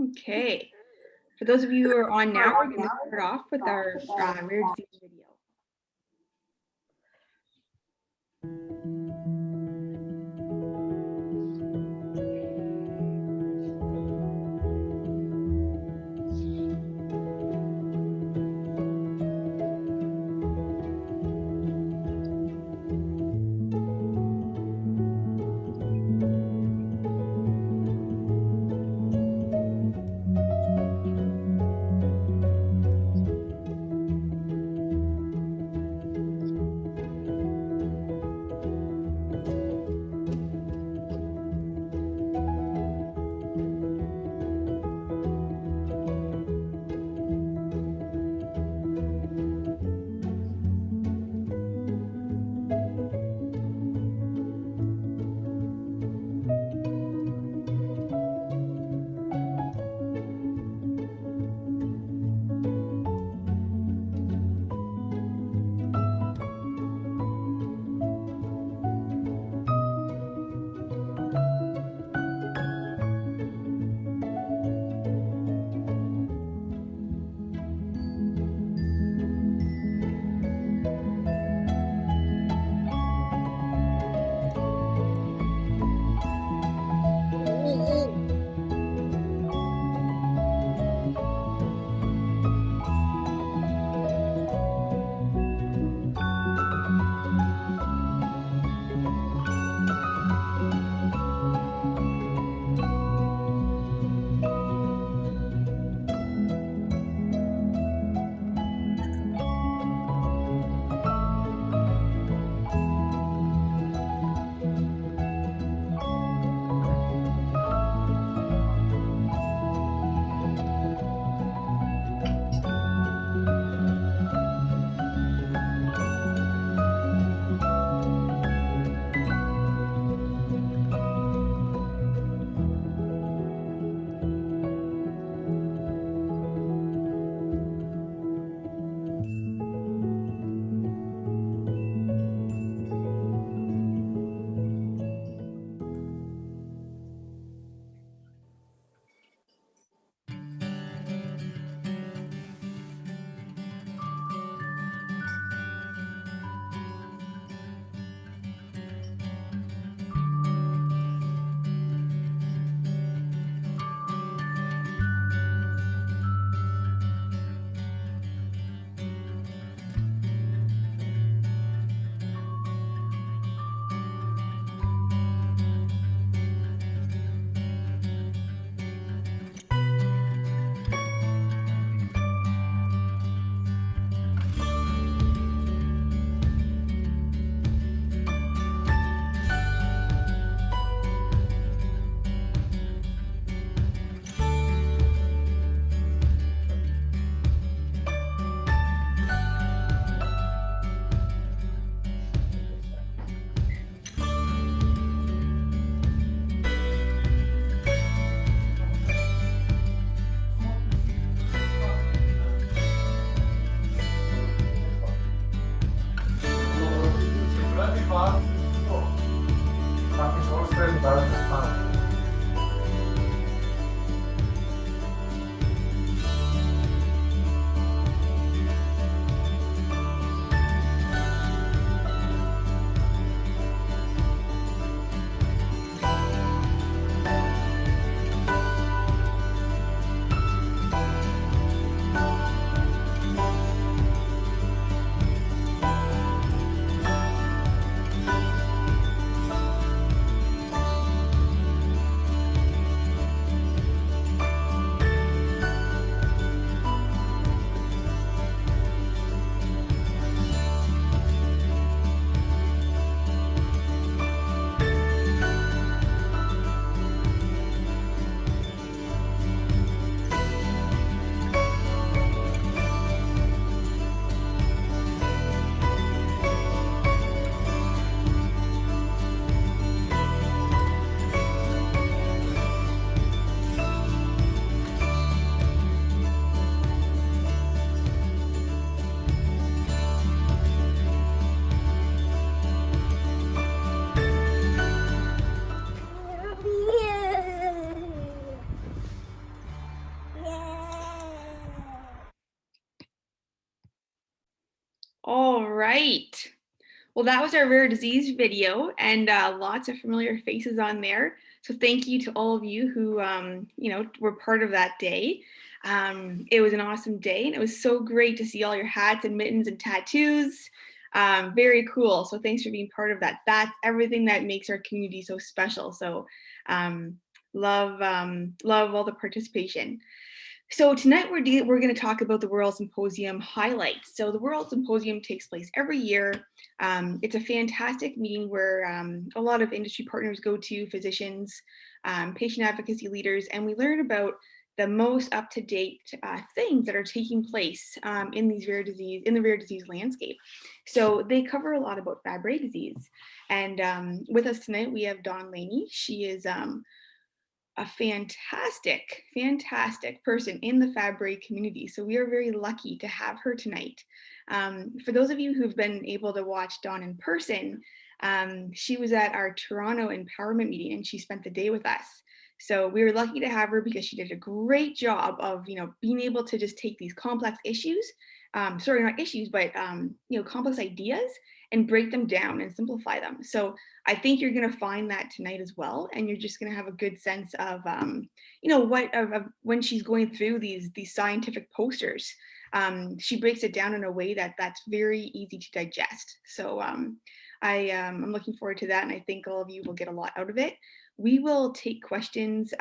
Okay. For those of you who are on now, we're going to start off with our rare disease video. All right. Well, that was our rare disease video, and lots of familiar faces on there. So thank you to all of you who, were part of that day. It was an awesome day, and it was so great to see all your hats and mittens and tattoos. Very cool. So thanks for being part of that. That's everything that makes our community so special. So love all the participation. So tonight we're going to talk about the World Symposium highlights. So the World Symposium takes place every year. It's a fantastic meeting where a lot of industry partners go to, physicians, patient advocacy leaders, and we learn about the most up-to-date things that are taking place in the rare disease landscape. So they cover a lot about Fabry disease. And with us tonight, we have Dawn Laney. She is a fantastic person in the Fabry community. So we are very lucky to have her tonight. For those of you who've been able to watch Dawn in person, she was at our Toronto empowerment meeting and she spent the day with us. So we were lucky to have her because she did a great job of, being able to just take these complex issues, not issues, but, complex ideas and break them down and simplify them. So I think you're going to find that tonight as well, and you're just going to have a good sense of, when she's going through these scientific posters. She breaks it down in a way that's very easy to digest. So I'm looking forward to that, and I think all of you will get a lot out of it. We will take questions,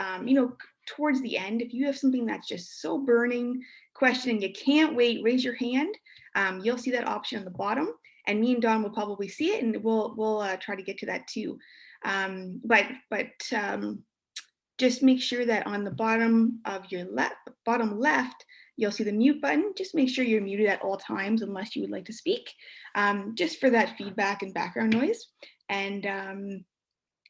towards the end. If you have something that's just so burning question and you can't wait, raise your hand. You'll see that option on the bottom. And me and Dawn will probably see it, and we'll try to get to that too. But just make sure that on the bottom of your bottom left, you'll see the mute button. Just make sure you're muted at all times unless you would like to speak, just for that feedback and background noise. And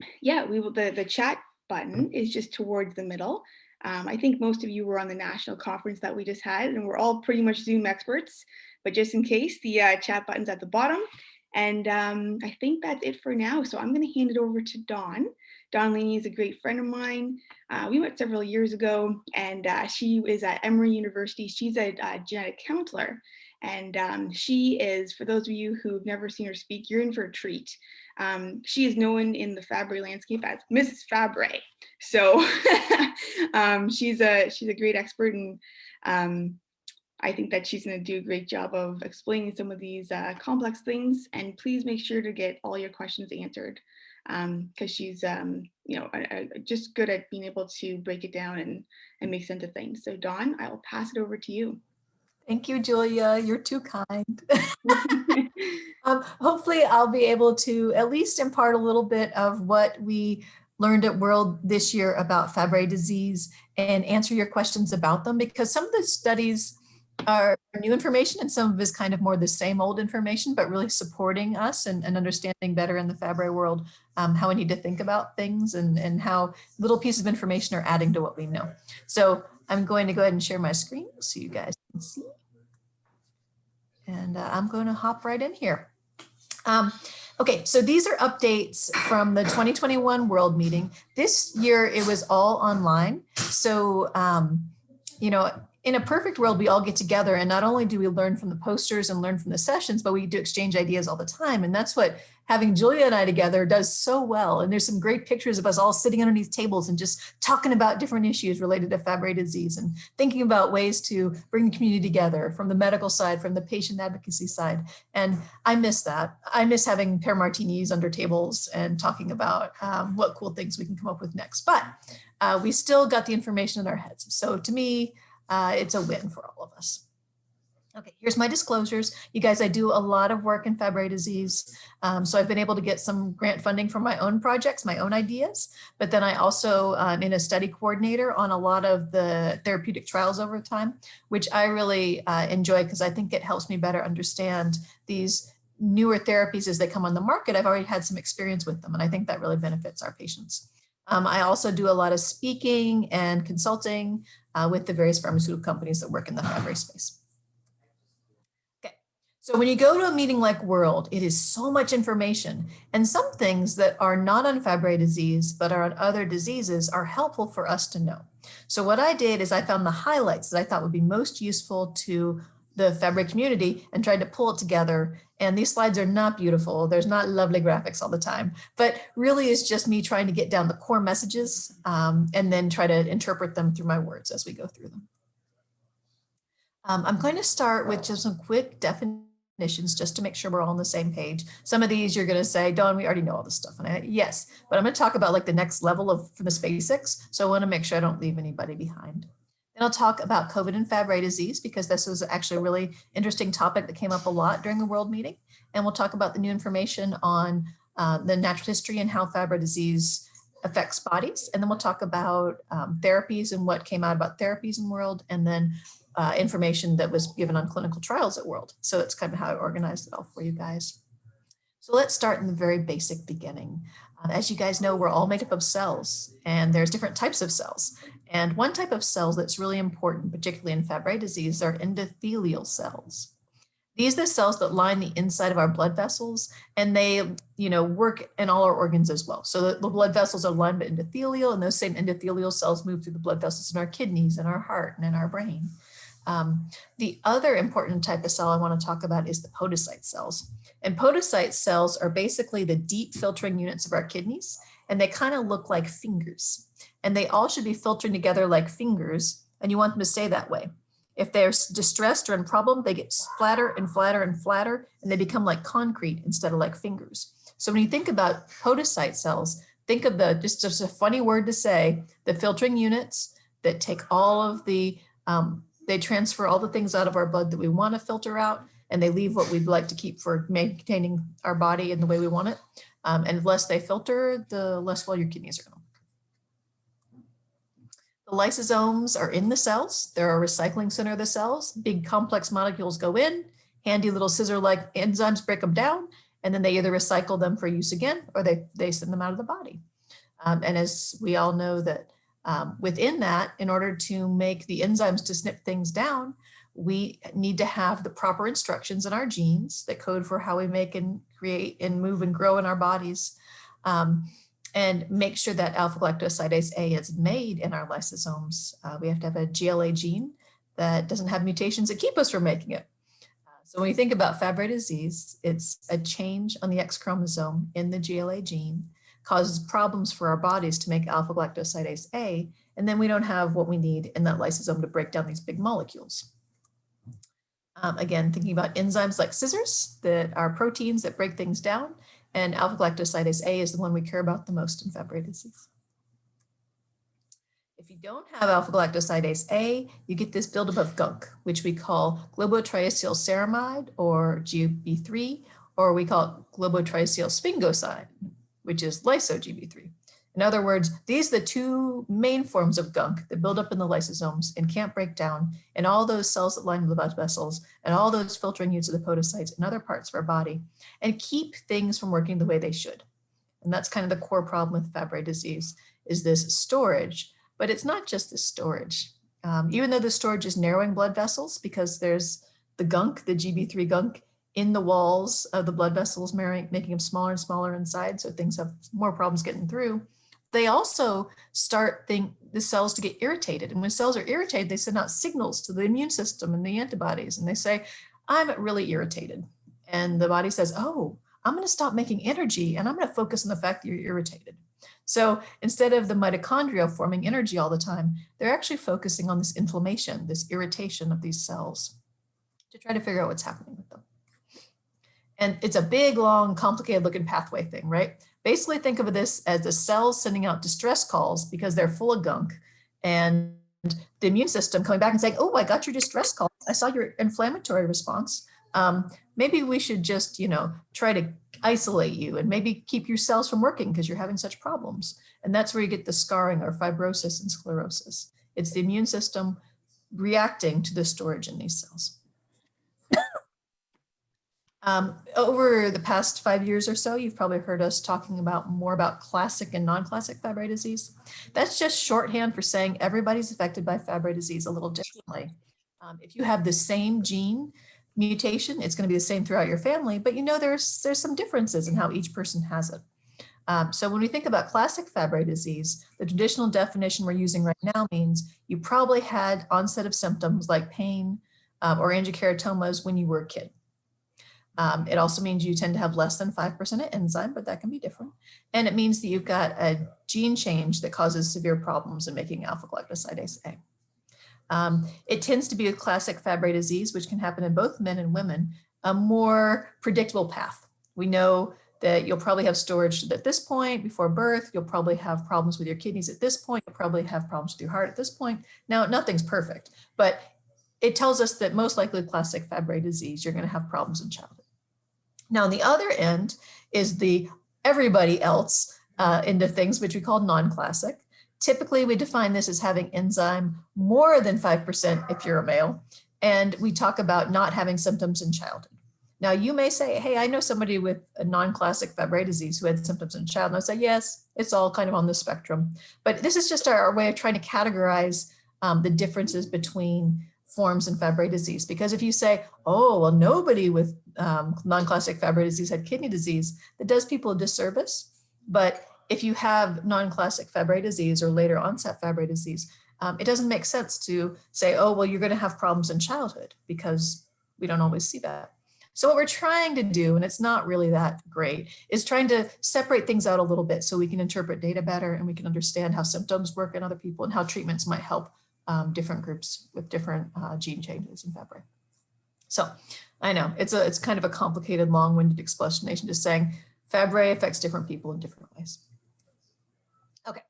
the chat button is just towards the middle. I think most of you were on the national conference that we just had, and we're all pretty much Zoom experts, but just in case, the chat button's at the bottom. And I think that's it for now. So I'm going to hand it over to Dawn. Dawn Laney is a great friend of mine. We met several years ago, and she is at Emory University. She's a genetic counselor. And she is, for those of you who've never seen her speak, you're in for a treat. She is known in the Fabry landscape as Mrs. Fabry. So she's a great expert, and I think that she's going to do a great job of explaining some of these complex things. And please make sure to get all your questions answered, because she's just good at being able to break it down and make sense of things. So Dawn, I will pass it over to you. Thank you, Julia. You're too kind. Hopefully I'll be able to at least impart a little bit of what we learned at World this year about Fabry disease and answer your questions about them, because some of the studies are new information and some of it is kind of more the same old information, but really supporting us and understanding better in the Fabry world how we need to think about things and how little pieces of information are adding to what we know. So I'm going to go ahead and share my screen so you guys can see. And I'm going to hop right in here. Okay, so these are updates from the 2021 World Meeting. This year it was all online. So, in a perfect world, we all get together and not only do we learn from the posters and learn from the sessions, but we do exchange ideas all the time. And that's what having Julia and I together does so well. And there's some great pictures of us all sitting underneath tables and just talking about different issues related to Fabry disease and thinking about ways to bring the community together from the medical side, from the patient advocacy side. And I miss that. I miss having pair martinis under tables and talking about what cool things we can come up with next. But we still got the information in our heads. So to me, it's a win for all of us. Okay, here's my disclosures. You guys, I do a lot of work in Fabry disease. So I've been able to get some grant funding for my own projects, my own ideas, but then I also am a study coordinator on a lot of the therapeutic trials over time, which I really enjoy because I think it helps me better understand these newer therapies as they come on the market. I've already had some experience with them, and I think that really benefits our patients. I also do a lot of speaking and consulting with the various pharmaceutical companies that work in the Fabry space. Okay, so when you go to a meeting like World, it is so much information, and some things that are not on Fabry disease but are on other diseases are helpful for us to know. So what I did is I found the highlights that I thought would be most useful to the Fabry community and tried to pull it together. And these slides are not beautiful. There's not lovely graphics all the time, but really it's just me trying to get down the core messages and then try to interpret them through my words as we go through them. I'm going to start with just some quick definitions just to make sure we're all on the same page. Some of these you're going to say, Dawn, we already know all this stuff. And yes, but I'm going to talk about like the next level of from the basics. So I want to make sure I don't leave anybody behind. Then I'll talk about COVID and Fabry disease because this was actually a really interesting topic that came up a lot during the world meeting. And we'll talk about the new information on the natural history and how Fabry disease affects bodies. And then we'll talk about therapies and what came out about therapies in the world, and then information that was given on clinical trials at World. So it's kind of how I organized it all for you guys. So let's start in the very basic beginning. As you guys know, we're all made up of cells, and there's different types of cells. And one type of cells that's really important, particularly in Fabry disease, are endothelial cells. These are the cells that line the inside of our blood vessels, and they, work in all our organs as well. So the blood vessels are lined with endothelial, and those same endothelial cells move through the blood vessels in our kidneys and our heart and in our brain. The other important type of cell I want to talk about is the podocyte cells. And podocyte cells are basically the deep filtering units of our kidneys, and they kind of look like fingers. And they all should be filtering together like fingers, and you want them to stay that way. If they're distressed or in problem, they get flatter and flatter and flatter, and they become like concrete instead of like fingers. So when you think about podocyte cells, think of just a funny word to say, the filtering units that take all of the, they transfer all the things out of our blood that we want to filter out, and they leave what we'd like to keep for maintaining our body in the way we want it. And the less they filter, the less well your kidneys are going to. The lysosomes are in the cells. They're a recycling center of the cells. Big complex molecules go in, handy little scissor-like enzymes break them down, and then they either recycle them for use again, or they send them out of the body. And as we all know that within that, in order to make the enzymes to snip things down, we need to have the proper instructions in our genes that code for how we make and create and move and grow in our bodies. And make sure that alpha-galactosidase A is made in our lysosomes. We have to have a GLA gene that doesn't have mutations that keep us from making it. So when you think about Fabry disease, it's a change on the X chromosome in the GLA gene, causes problems for our bodies to make alpha-galactosidase A, and then we don't have what we need in that lysosome to break down these big molecules. Again, thinking about enzymes like scissors that are proteins that break things down, and alpha-galactosidase A is the one we care about the most in Fabry disease. If you don't have alpha-galactosidase A, you get this buildup of gunk, which we call globotriacylceramide, or GB3, or we call it globotriacylsphingoside, which is lyso-GB3. In other words, these are the two main forms of gunk that build up in the lysosomes and can't break down, and all those cells that line the blood vessels and all those filtering units of the podocytes and other parts of our body, and keep things from working the way they should. And that's kind of the core problem with Fabry disease, is this storage. But it's not just the storage. Even though the storage is narrowing blood vessels, because there's the gunk, the GB3 gunk, in the walls of the blood vessels, making them smaller and smaller inside, so things have more problems getting through. They also start the cells to get irritated. And when cells are irritated, they send out signals to the immune system and the antibodies. And they say, I'm really irritated. And the body says, oh, I'm going to stop making energy, and I'm going to focus on the fact that you're irritated. So instead of the mitochondria forming energy all the time, they're actually focusing on this inflammation, this irritation of these cells to try to figure out what's happening with them. And it's a big, long, complicated looking pathway thing, right? Basically think of this as the cells sending out distress calls because they're full of gunk, and the immune system coming back and saying, oh, I got your distress call. I saw your inflammatory response. Maybe we should just, try to isolate you and maybe keep your cells from working because you're having such problems. And that's where you get the scarring or fibrosis and sclerosis. It's the immune system reacting to the storage in these cells. Over the past 5 years or so, you've probably heard us talking more about classic and non-classic Fabry disease. That's just shorthand for saying everybody's affected by Fabry disease a little differently. If you have the same gene mutation, it's going to be the same throughout your family, but there's some differences in how each person has it. So when we think about classic Fabry disease, the traditional definition we're using right now means you probably had onset of symptoms like pain, or angiokeratomas when you were a kid. It also means you tend to have less than 5% of enzyme, but that can be different. And it means that you've got a gene change that causes severe problems in making alpha-galactosidase A. It tends to be a classic Fabry disease, which can happen in both men and women, a more predictable path. We know that you'll probably have storage at this point before birth. You'll probably have problems with your kidneys at this point. You'll probably have problems with your heart at this point. Now, nothing's perfect, but it tells us that most likely classic Fabry disease, you're going to have problems in childhood. Now, on the other end is the everybody else end of things, which we call non-classic. Typically, we define this as having enzyme more than 5% if you're a male, and we talk about not having symptoms in childhood. Now, you may say, hey, I know somebody with a non-classic Fabry disease who had symptoms in childhood. And I say, yes, it's all kind of on the spectrum. But this is just our way of trying to categorize the differences between forms in Fabry disease. Because if you say, oh, well, nobody with non-classic Fabry disease had kidney disease, that does people a disservice. But if you have non-classic Fabry disease or later onset Fabry disease, it doesn't make sense to say, oh, well, you're going to have problems in childhood, because we don't always see that. So what we're trying to do, and it's not really that great, is trying to separate things out a little bit so we can interpret data better and we can understand how symptoms work in other people and how treatments might help different groups with different gene changes in Fabry. So I know it's kind of a complicated, long-winded explanation, just saying Fabry affects different people in different ways. Okay,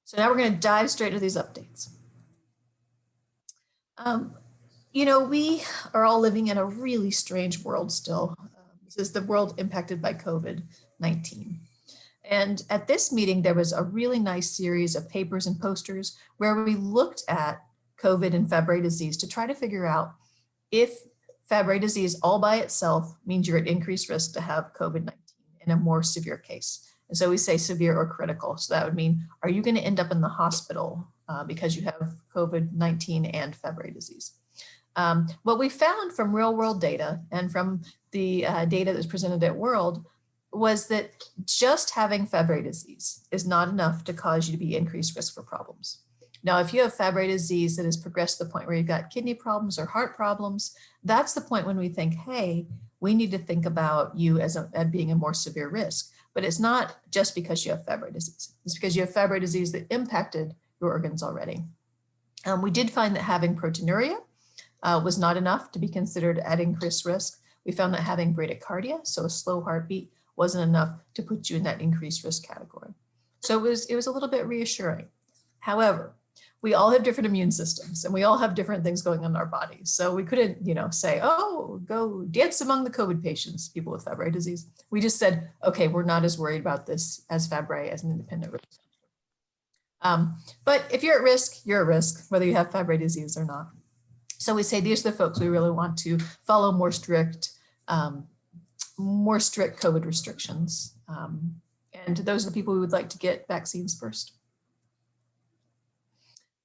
so now we're going to dive straight into these updates. You know, we are all living in a really strange world still. This is the world impacted by COVID-19. And at this meeting, there was a really nice series of papers and posters where we looked at COVID and Fabry disease to try to figure out if Fabry disease all by itself means you're at increased risk to have COVID-19 in a more severe case. And so we say severe or critical. So that would mean, are you going to end up in the hospital because you have COVID-19 and Fabry disease? What we found from real world data and from the data that's presented at World was that just having Fabry disease is not enough to cause you to be increased risk for problems. Now, if you have Fabry disease that has progressed to the point where you've got kidney problems or heart problems, that's the point when we think, hey, we need to think about you as being a more severe risk. But it's not just because you have Fabry disease. It's because you have Fabry disease that impacted your organs already. We did find that having proteinuria was not enough to be considered at increased risk. We found that having bradycardia, so a slow heartbeat, wasn't enough to put you in that increased risk category. So it was a little bit reassuring. However, we all have different immune systems and we all have different things going on in our bodies. So we couldn't, say, oh, go dance among the COVID patients, people with Fabry disease. We just said, okay, we're not as worried about this as Fabry as an independent risk. But if you're at risk, you're at risk, whether you have Fabry disease or not. So we say these are the folks we really want to follow more strict COVID restrictions. And those are the people we would like to get vaccines first.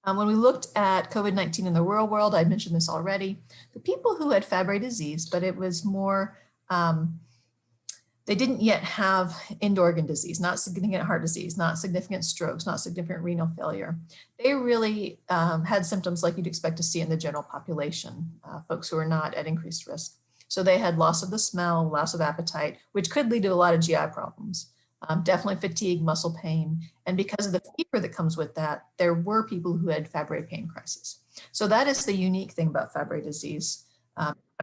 When we looked at COVID-19 in the real world, I mentioned this already, the people who had Fabry disease, but it was more, they didn't yet have end organ disease, not significant heart disease, not significant strokes, not significant renal failure. They really had symptoms like you'd expect to see in the general population, folks who are not at increased risk. So they had loss of the smell, loss of appetite, which could lead to a lot of GI problems. Definitely fatigue, muscle pain. And because of the fever that comes with that, there were people who had Fabry pain crisis. So that is the unique thing about Fabry disease,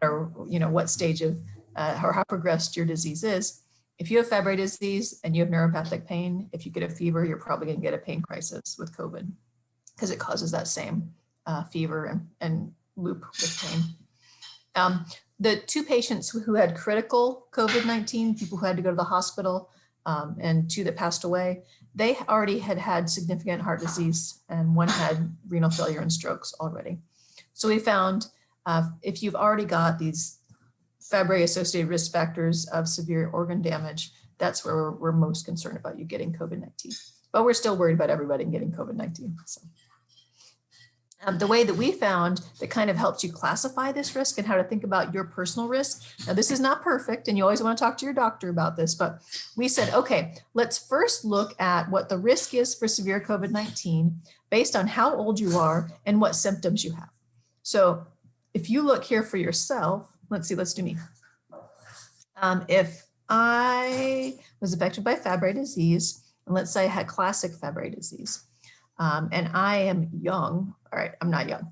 or what stage of or how progressed your disease is. If you have Fabry disease and you have neuropathic pain, if you get a fever, you're probably going to get a pain crisis with COVID because it causes that same fever and loop with pain. The two patients who had critical COVID-19, people who had to go to the hospital, and two that passed away, they already had significant heart disease and one had renal failure and strokes already. So we found if you've already got these Fabry associated risk factors of severe organ damage, that's where we're most concerned about you getting COVID-19. But we're still worried about everybody getting COVID-19. So. The way that we found that kind of helps you classify this risk and how to think about your personal risk. Now, this is not perfect, and you always want to talk to your doctor about this, but we said, okay, let's first look at what the risk is for severe COVID-19 based on how old you are and what symptoms you have. So if you look here for yourself, let's see, let's do me. If I was affected by Fabry disease, and let's say I had classic Fabry disease, and I am young, all right, I'm not young,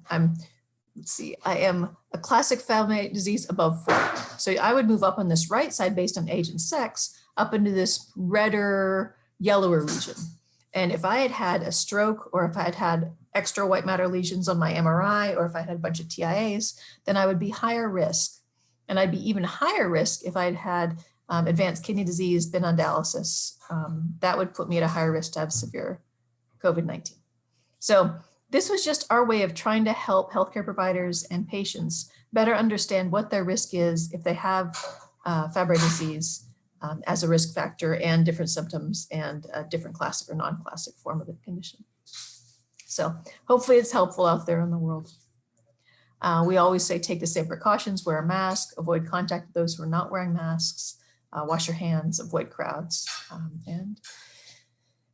let's see, I am a classic Fabry disease above 40. So I would move up on this right side based on age and sex, up into this redder, yellower region. And if I had had a stroke, or if I had had extra white matter lesions on my MRI, or if I had a bunch of TIAs, then I would be higher risk. And I'd be even higher risk if I'd had advanced kidney disease, been on dialysis. That would put me at a higher risk to have severe COVID-19. So this was just our way of trying to help healthcare providers and patients better understand what their risk is if they have Fabry disease as a risk factor, and different symptoms, and a different classic or non-classic form of the condition. So hopefully it's helpful out there in the world. We always say take the same precautions, wear a mask, avoid contact with those who are not wearing masks, wash your hands, avoid crowds, and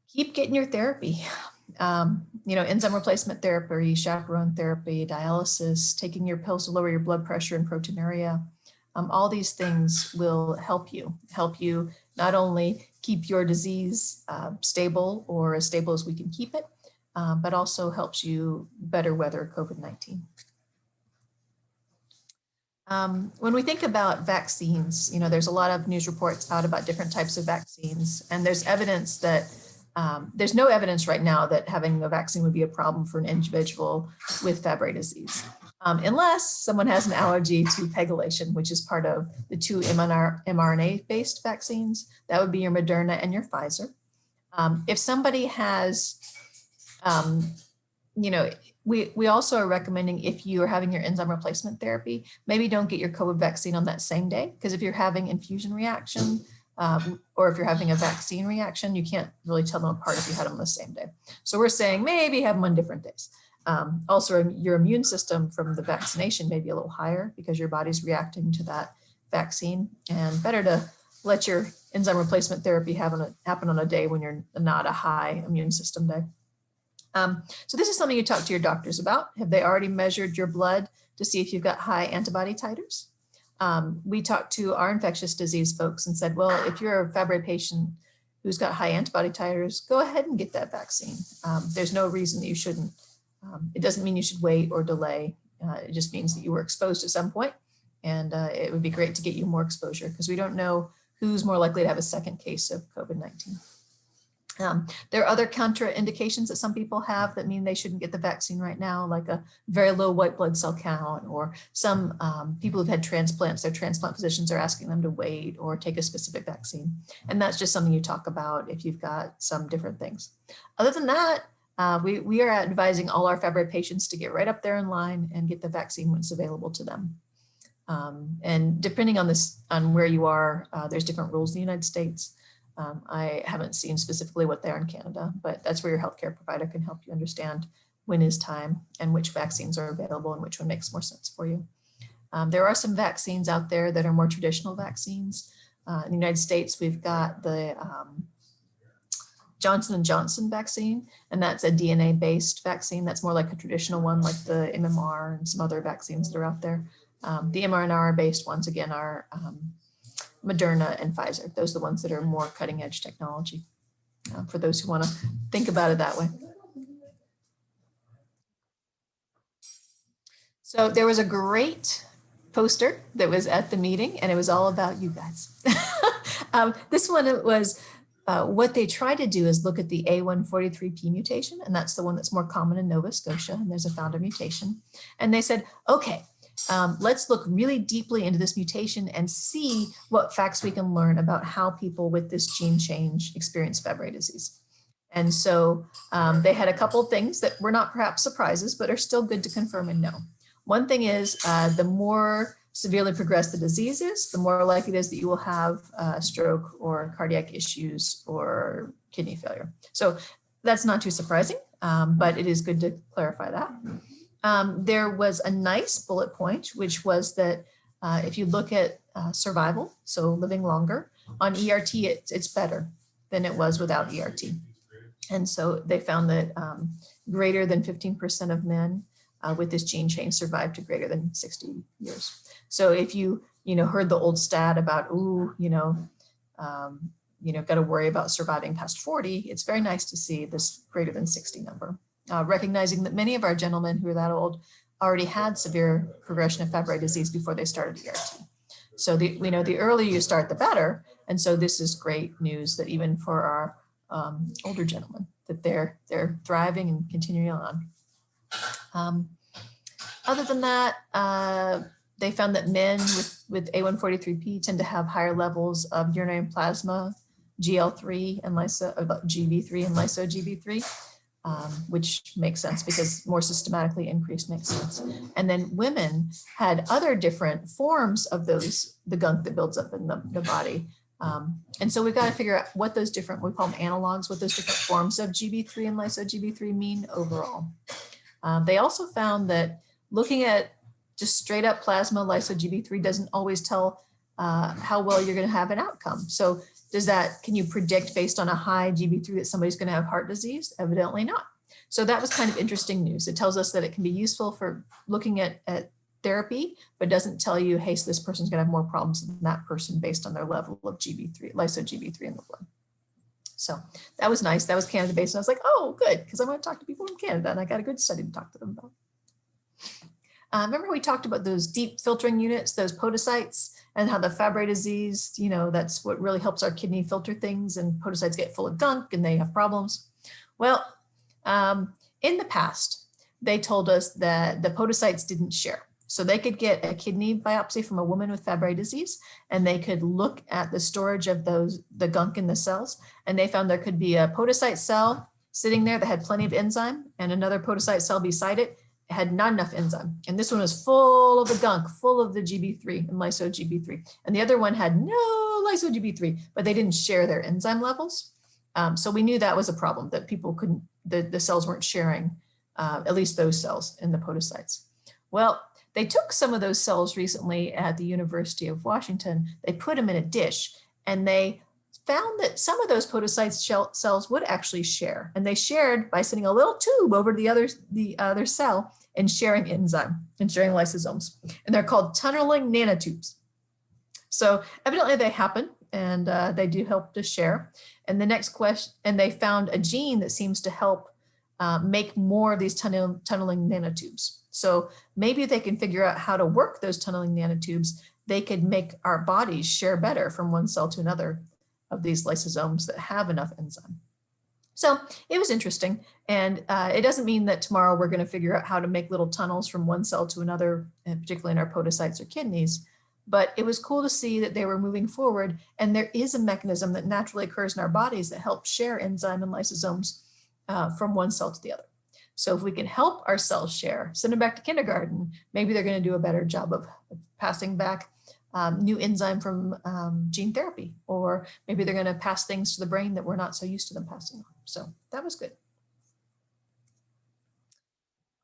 keep getting your therapy. Enzyme replacement therapy, chaperone therapy, dialysis, taking your pills to lower your blood pressure and proteinuria. All these things will help you not only keep your disease stable, or as stable as we can keep it, but also helps you better weather COVID-19. When we think about vaccines, there's a lot of news reports out about different types of vaccines, and there's evidence that there's no evidence right now that having a vaccine would be a problem for an individual with Fabry disease, unless someone has an allergy to pegylation, which is part of the 2 mRNA-based vaccines. That would be your Moderna and your Pfizer. If somebody has, we also are recommending, if you are having your enzyme replacement therapy, maybe don't get your COVID vaccine on that same day, because if you're having infusion reaction, or if you're having a vaccine reaction, you can't really tell them apart if you had them on the same day. So we're saying maybe have them on different days. Also, your immune system from the vaccination may be a little higher because your body's reacting to that vaccine, and better to let your enzyme replacement therapy happen on a day when you're not a high immune system day. So this is something you talk to your doctors about. Have they already measured your blood to see if you've got high antibody titers? We talked to our infectious disease folks and said, well, if you're a Fabry patient who's got high antibody titers, go ahead and get that vaccine. There's no reason that you shouldn't. It doesn't mean you should wait or delay. It just means that you were exposed at some point, and it would be great to get you more exposure, because we don't know who's more likely to have a second case of COVID-19. There are other contraindications that some people have that mean they shouldn't get the vaccine right now, like a very low white blood cell count, or some people who've had transplants, their transplant physicians are asking them to wait or take a specific vaccine. And that's just something you talk about if you've got some different things. Other than that, we are advising all our Fabry patients to get right up there in line and get the vaccine when it's available to them. And depending on where you are, there's different rules in the United States. I haven't seen specifically what they are in Canada, but that's where your healthcare provider can help you understand when is time and which vaccines are available and which one makes more sense for you. There are some vaccines out there that are more traditional vaccines. In the United States, we've got the Johnson & Johnson vaccine, and that's a DNA-based vaccine. That's more like a traditional one, like the MMR and some other vaccines that are out there. The mRNA-based ones, again, are Moderna and Pfizer. Those are the ones that are more cutting edge technology, for those who want to think about it that way. So there was a great poster that was at the meeting, and it was all about you guys. This one was what they try to do is look at the A143P mutation, and that's the one that's more common in Nova Scotia, and there's a founder mutation. And they said, okay, let's look really deeply into this mutation and see what facts we can learn about how people with this gene change experience Fabry disease. And so they had a couple of things that were not perhaps surprises, but are still good to confirm and know. One thing is the more severely progressed the disease is, the more likely it is that you will have a stroke or cardiac issues or kidney failure. So that's not too surprising, but it is good to clarify that. There was a nice bullet point, which was that if you look at survival, so living longer, on ERT, it's better than it was without ERT. And so they found that greater than 15% of men with this gene change survive to greater than 60 years. So if you heard the old stat about, got to worry about surviving past 40, it's very nice to see this greater than 60 number. Recognizing that many of our gentlemen who are that old already had severe progression of Fabry disease before they started ERT. So we know the earlier you start, the better. And so this is great news that even for our older gentlemen, that they're thriving and continuing on. Other than that, they found that men with A143P tend to have higher levels of urinary plasma, GL3 and GB3 and lyso-GB3, which makes sense because more systematically increased makes sense. And then women had other different forms of the gunk that builds up in the body. And so we've got to figure out what those different, we call them analogs, what those different forms of GB3 and lyso-GB3 mean overall. They also found that looking at just straight up plasma lyso-GB3 doesn't always tell how well you're going to have an outcome. So can you predict based on a high GB3 that somebody's going to have heart disease? Evidently not. So that was kind of interesting news. It tells us that it can be useful for looking at therapy, but doesn't tell you, hey, so this person's going to have more problems than that person based on their level of GB3, lyso-GB3 in the blood. So that was nice. That was Canada based. And I was like, oh, good, because I want to talk to people in Canada and I got a good study to talk to them about. Remember we talked about those deep filtering units, those podocytes, and how the Fabry disease, that's what really helps our kidney filter things, and podocytes get full of gunk and they have problems. Well, in the past, they told us that the podocytes didn't share. So they could get a kidney biopsy from a woman with Fabry disease, and they could look at the storage of the gunk in the cells, and they found there could be a podocyte cell sitting there that had plenty of enzyme, and another podocyte cell beside it had not enough enzyme. And this one was full of the gunk, full of the GB3 and lyso-GB3. And the other one had no lyso-GB3, but they didn't share their enzyme levels. So we knew that was a problem, that people couldn't, the cells weren't sharing, at least those cells in the podocytes. Well, they took some of those cells recently at the University of Washington. They put them in a dish, and they found that some of those podocyte cells would actually share. And they shared by sending a little tube over to the other cell and sharing enzyme and sharing lysosomes. And they're called tunneling nanotubes. So evidently they happen, and they do help to share. And the next question, and they found a gene that seems to help make more of these tunneling nanotubes. So maybe if they can figure out how to work those tunneling nanotubes, they could make our bodies share better from one cell to another of these lysosomes that have enough enzyme. So it was interesting. And it doesn't mean that tomorrow we're going to figure out how to make little tunnels from one cell to another, particularly in our podocytes or kidneys. But it was cool to see that they were moving forward. And there is a mechanism that naturally occurs in our bodies that helps share enzyme and lysosomes from one cell to the other. So if we can help our cells share, send them back to kindergarten, maybe they're going to do a better job of passing back new enzyme from gene therapy, or maybe they're going to pass things to the brain that we're not so used to them passing on. So that was good.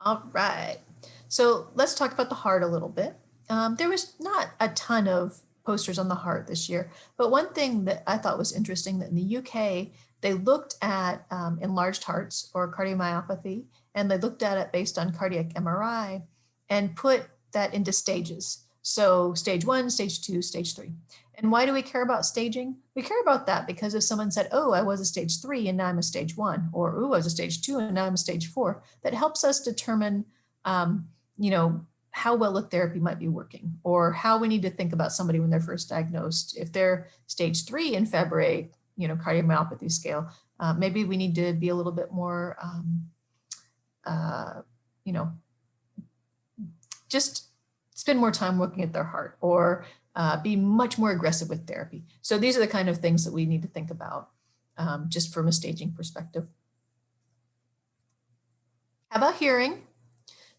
All right. So let's talk about the heart a little bit. There was not a ton of posters on the heart this year, but one thing that I thought was interesting, that in the UK, they looked at enlarged hearts or cardiomyopathy, and they looked at it based on cardiac MRI and put that into stages. So stage 1, stage 2, stage 3. And why do we care about staging? We care about that because if someone said, oh, I was a stage 3 and now I'm a stage 1, or oh, I was a stage 2 and now I'm a stage 4, that helps us determine, how well a therapy might be working, or how we need to think about somebody when they're first diagnosed. If they're stage 3 in Fabry, cardiomyopathy scale, maybe we need to be a little bit more, just spend more time looking at their heart, or be much more aggressive with therapy. So these are the kind of things that we need to think about just from a staging perspective. How about hearing?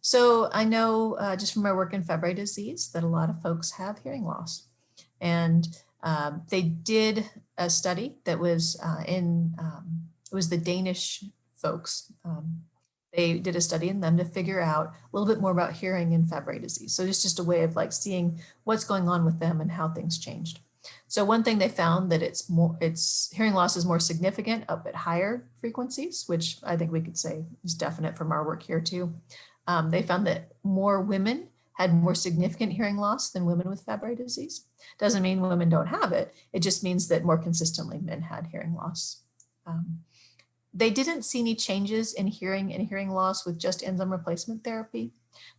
So I know just from my work in Fabry disease that a lot of folks have hearing loss. And they did a study that was it was the Danish folks. They did a study in them to figure out a little bit more about hearing in Fabry disease. So it's just a way of seeing what's going on with them and how things changed. So one thing they found that it's hearing loss is more significant up at higher frequencies, which I think we could say is definite from our work here too. They found that more women had more significant hearing loss than women with Fabry disease. Doesn't mean women don't have it. It just means that more consistently men had hearing loss. They didn't see any changes in hearing and hearing loss with just enzyme replacement therapy,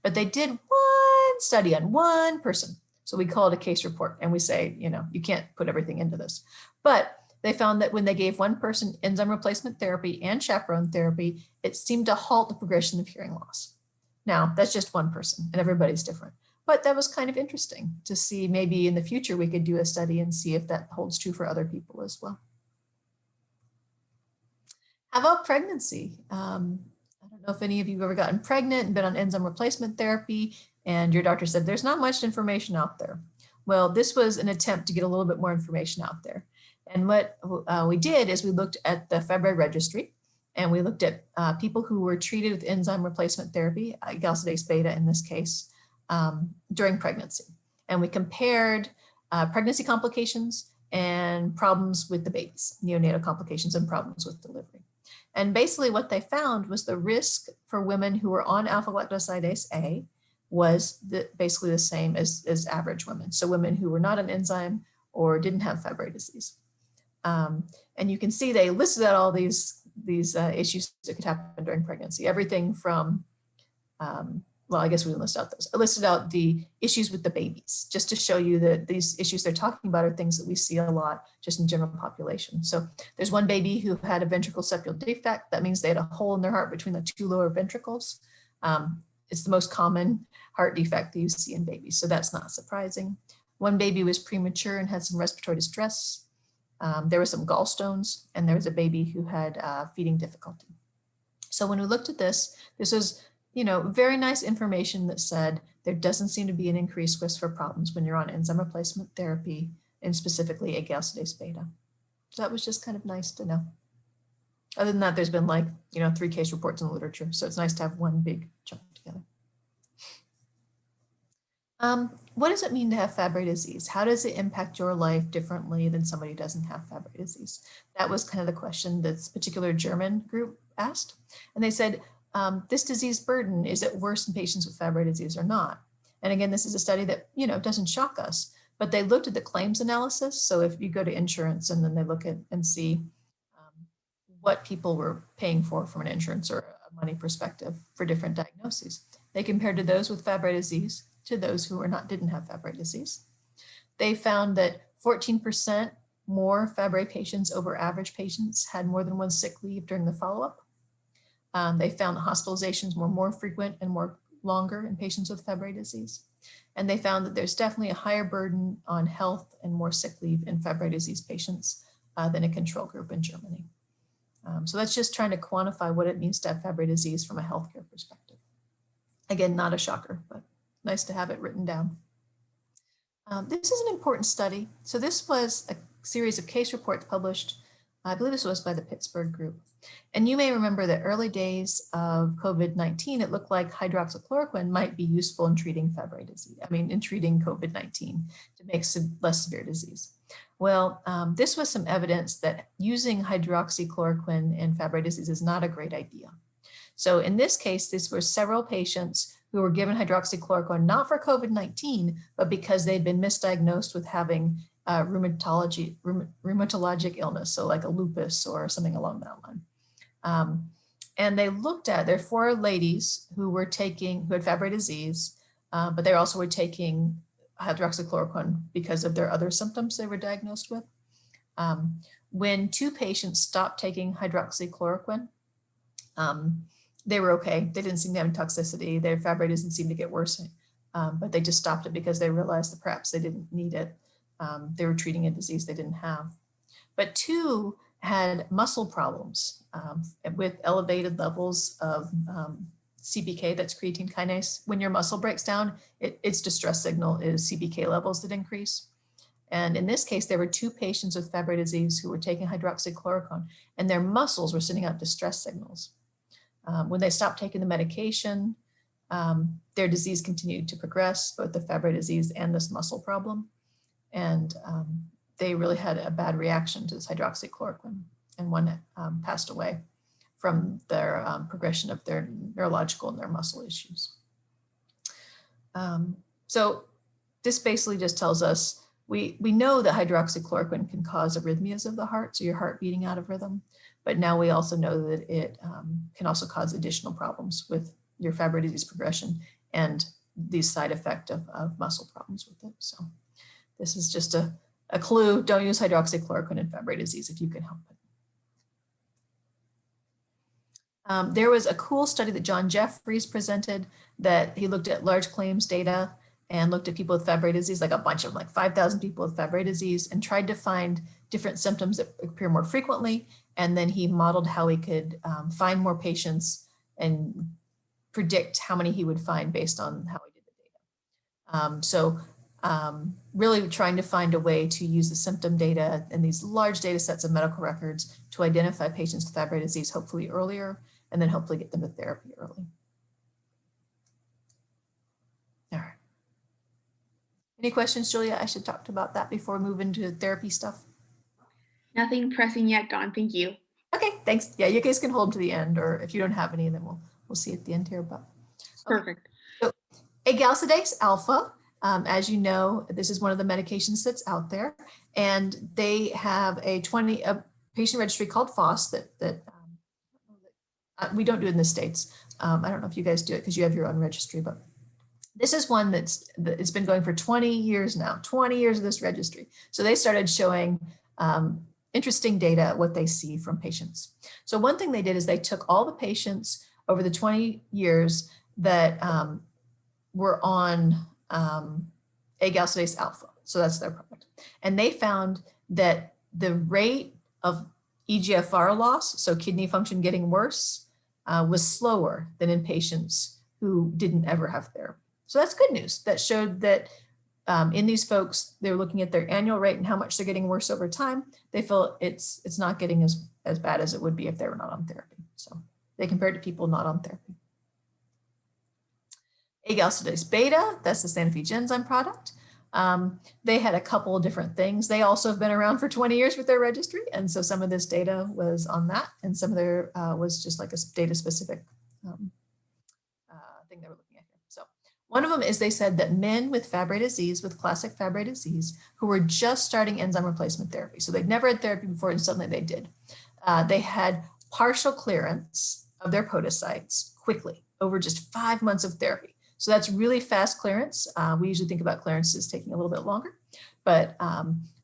but they did one study on one person. So we call it a case report and we say, you can't put everything into this. But they found that when they gave one person enzyme replacement therapy and chaperone therapy, it seemed to halt the progression of hearing loss. Now, that's just one person and everybody's different. But that was kind of interesting to see. Maybe in the future we could do a study and see if that holds true for other people as well. How about pregnancy? I don't know if any of you have ever gotten pregnant and been on enzyme replacement therapy and your doctor said there's not much information out there. Well, this was an attempt to get a little bit more information out there. And what we did is we looked at the Fabry registry and we looked at people who were treated with enzyme replacement therapy, galsidase beta in this case, during pregnancy. And we compared pregnancy complications and problems with the babies, neonatal complications and problems with delivery. And basically what they found was the risk for women who were on alpha-galactosidase A was basically the same as average women. So women who were not an enzyme or didn't have Fabry disease. And you can see they listed out all these issues that could happen during pregnancy. Everything from, well, I guess we didn't list out those. I listed out the issues with the babies, just to show you that these issues they're talking about are things that we see a lot just in general population. So there's one baby who had a ventricle septal defect. That means they had a hole in their heart between the two lower ventricles. It's the most common heart defect that you see in babies, so that's not surprising. One baby was premature and had some respiratory distress. There were some gallstones, and there was a baby who had feeding difficulty. So when we looked at this was very nice information that said there doesn't seem to be an increased risk for problems when you're on enzyme replacement therapy, and specifically a galsidase beta. So that was just kind of nice to know. Other than that, there's been 3 case reports in the literature. So it's nice to have one big chunk together. What does it mean to have Fabry disease? How does it impact your life differently than somebody who doesn't have Fabry disease? That was kind of the question this particular German group asked. And they said, this disease burden, is it worse in patients with Fabry disease or not? And again, this is a study that, doesn't shock us, but they looked at the claims analysis. So if you go to insurance and then they look at and see what people were paying for from an insurance or a money perspective for different diagnoses, they compared to those with Fabry disease to those who didn't have Fabry disease. They found that 14% more Fabry patients over average patients had more than one sick leave during the follow-up. They found that hospitalizations were more frequent and more longer in patients with Fabry disease. And they found that there's definitely a higher burden on health and more sick leave in Fabry disease patients than a control group in Germany. So that's just trying to quantify what it means to have Fabry disease from a healthcare perspective. Again, not a shocker, but nice to have it written down. This is an important study. So this was a series of case reports published, I believe this was by the Pittsburgh group. And you may remember the early days of COVID-19, it looked like hydroxychloroquine might be useful in treating Fabry disease, in treating COVID-19 to make less severe disease. Well, this was some evidence that using hydroxychloroquine in Fabry disease is not a great idea. So in this case, these were several patients who were given hydroxychloroquine, not for COVID-19, but because they'd been misdiagnosed with having rheumatologic illness, so like a lupus or something along that line. And they looked at, there are 4 ladies who had Fabry disease, but they also were taking hydroxychloroquine because of their other symptoms they were diagnosed with. When 2 patients stopped taking hydroxychloroquine, they were okay. They didn't seem to have toxicity. Their Fabry didn't seem to get worse, but they just stopped it because they realized that perhaps they didn't need it. They were treating a disease they didn't have. But 2 had muscle problems with elevated levels of CPK, that's creatine kinase. When your muscle breaks down, its distress signal is CPK levels that increase. And in this case, there were 2 patients with Fabry disease who were taking hydroxychloroquine, and their muscles were sending out distress signals. When they stopped taking the medication, their disease continued to progress, both the Fabry disease and this muscle problem. And they really had a bad reaction to this hydroxychloroquine, and one passed away from their progression of their neurological and their muscle issues. So this basically just tells us, we know that hydroxychloroquine can cause arrhythmias of the heart, so your heart beating out of rhythm. But now we also know that it can also cause additional problems with your Fabry disease progression and the side effect of muscle problems with it. So this is just a clue. Don't use hydroxychloroquine in Fabry disease if you can help it. There was a cool study that John Jeffries presented that he looked at large claims data and looked at people with Fabry disease, like a bunch of like 5,000 people with Fabry disease, and tried to find different symptoms that appear more frequently. And then he modeled how he could find more patients and predict how many he would find based on how he did the data. Really trying to find a way to use the symptom data and these large data sets of medical records to identify patients with Fabry disease, hopefully earlier, and then hopefully get them to therapy early. All right. Any questions, Julia? I should talk about that before we move into therapy stuff. Nothing pressing yet, Dawn. Thank you. Okay, thanks. Yeah, you guys can hold them to the end, or if you don't have any, then we'll see at the end here. But okay. Perfect. So agalsidase alpha, as you know, this is one of the medications that's out there, and they have a patient registry called FOSS that we don't do in the States. I don't know if you guys do it because you have your own registry, but this is one it's been going for 20 years now, 20 years of this registry. So they started showing interesting data, what they see from patients. So one thing they did is they took all the patients over the 20 years that were on agalsidase alpha. So that's their product. And they found that the rate of eGFR loss, so kidney function getting worse, was slower than in patients who didn't ever have therapy. So that's good news. That showed that in these folks, they're looking at their annual rate and how much they're getting worse over time. They feel it's not getting as bad as it would be if they were not on therapy. So they compared to people not on therapy. Agalsidase beta, that's the Sanofi Genzyme product. They had a couple of different things. They also have been around for 20 years with their registry. And so some of this data was on that. And some of their was just like a data specific thing they were looking at here. So one of them is they said that men with Fabry disease, with classic Fabry disease, who were just starting enzyme replacement therapy. So they'd never had therapy before and suddenly they did. They had partial clearance of their podocytes quickly over just 5 months of therapy. So that's really fast clearance. We usually think about clearances taking a little bit longer, but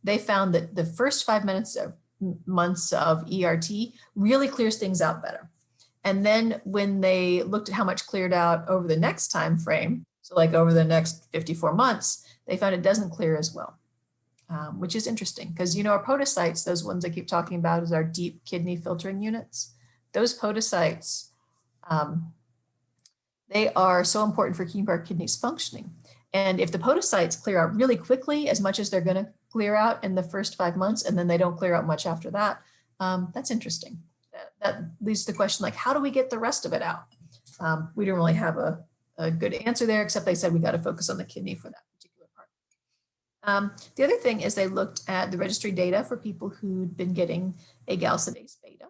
they found that the first 5 months of ERT really clears things out better. And then when they looked at how much cleared out over the next time frame, so like over the next 54 months, they found it doesn't clear as well, which is interesting because, you know, our podocytes, those ones I keep talking about is our deep kidney filtering units. Those podocytes, they are so important for keeping our kidneys functioning. And if the podocytes clear out really quickly, as much as they're going to clear out in the first 5 months, and then they don't clear out much after that, that's interesting. That leads to the question, like, how do we get the rest of it out? We don't really have a good answer there, except they said we got to focus on the kidney for that particular part. The other thing is they looked at the registry data for people who'd been getting agalsidase beta,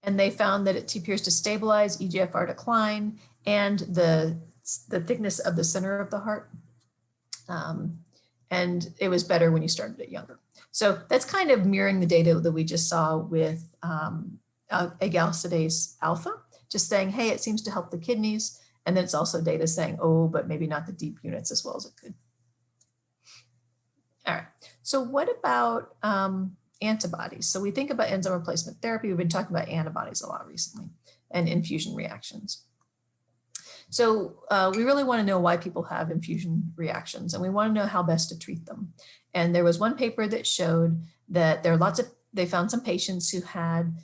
and they found that it appears to stabilize eGFR decline and the thickness of the center of the heart. And it was better when you started it younger. So that's kind of mirroring the data that we just saw with agalsidase alpha, just saying, hey, it seems to help the kidneys. And then it's also data saying, oh, but maybe not the deep units as well as it could. All right, so what about antibodies? So we think about enzyme replacement therapy. We've been talking about antibodies a lot recently and infusion reactions. So we really want to know why people have infusion reactions, and we want to know how best to treat them. And there was one paper that showed that there are they found some patients who had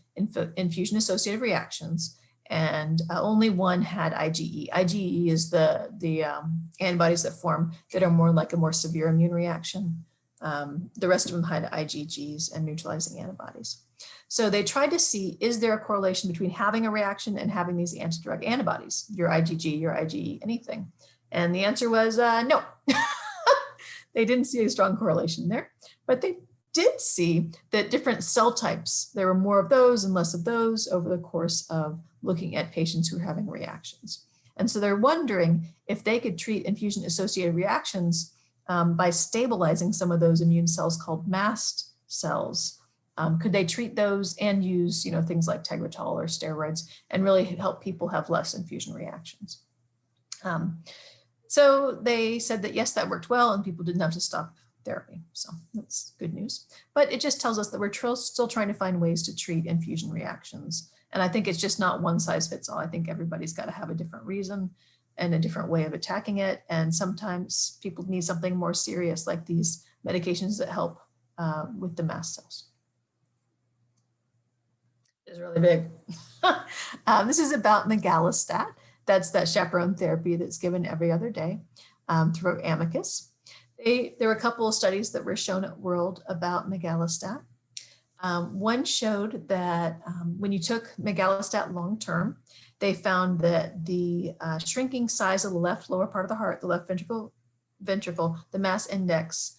infusion associated reactions, and only one had IgE. IgE is the antibodies that are more like a more severe immune reaction. The rest of them had IgGs and neutralizing antibodies. So they tried to see, is there a correlation between having a reaction and having these anti-drug antibodies, your IgG, your IgE, anything? And the answer was no. They didn't see a strong correlation there, but they did see that different cell types, there were more of those and less of those over the course of looking at patients who were having reactions. And so they're wondering if they could treat infusion-associated reactions by stabilizing some of those immune cells called mast cells. Could they treat those and use, things like Tegretol or steroids and really help people have less infusion reactions? So they said that yes, that worked well and people didn't have to stop therapy. So that's good news. But it just tells us that we're still trying to find ways to treat infusion reactions. And I think it's just not one size fits all. I think everybody's got to have a different reason and a different way of attacking it. And sometimes people need something more serious, like these medications that help with the mast cells. It's really big. This is about migalastat. That's that chaperone therapy that's given every other day through Amicus. There were a couple of studies that were shown at World about migalastat. One showed that when you took migalastat long-term, they found that the shrinking size of the left lower part of the heart, the left ventricle, the mass index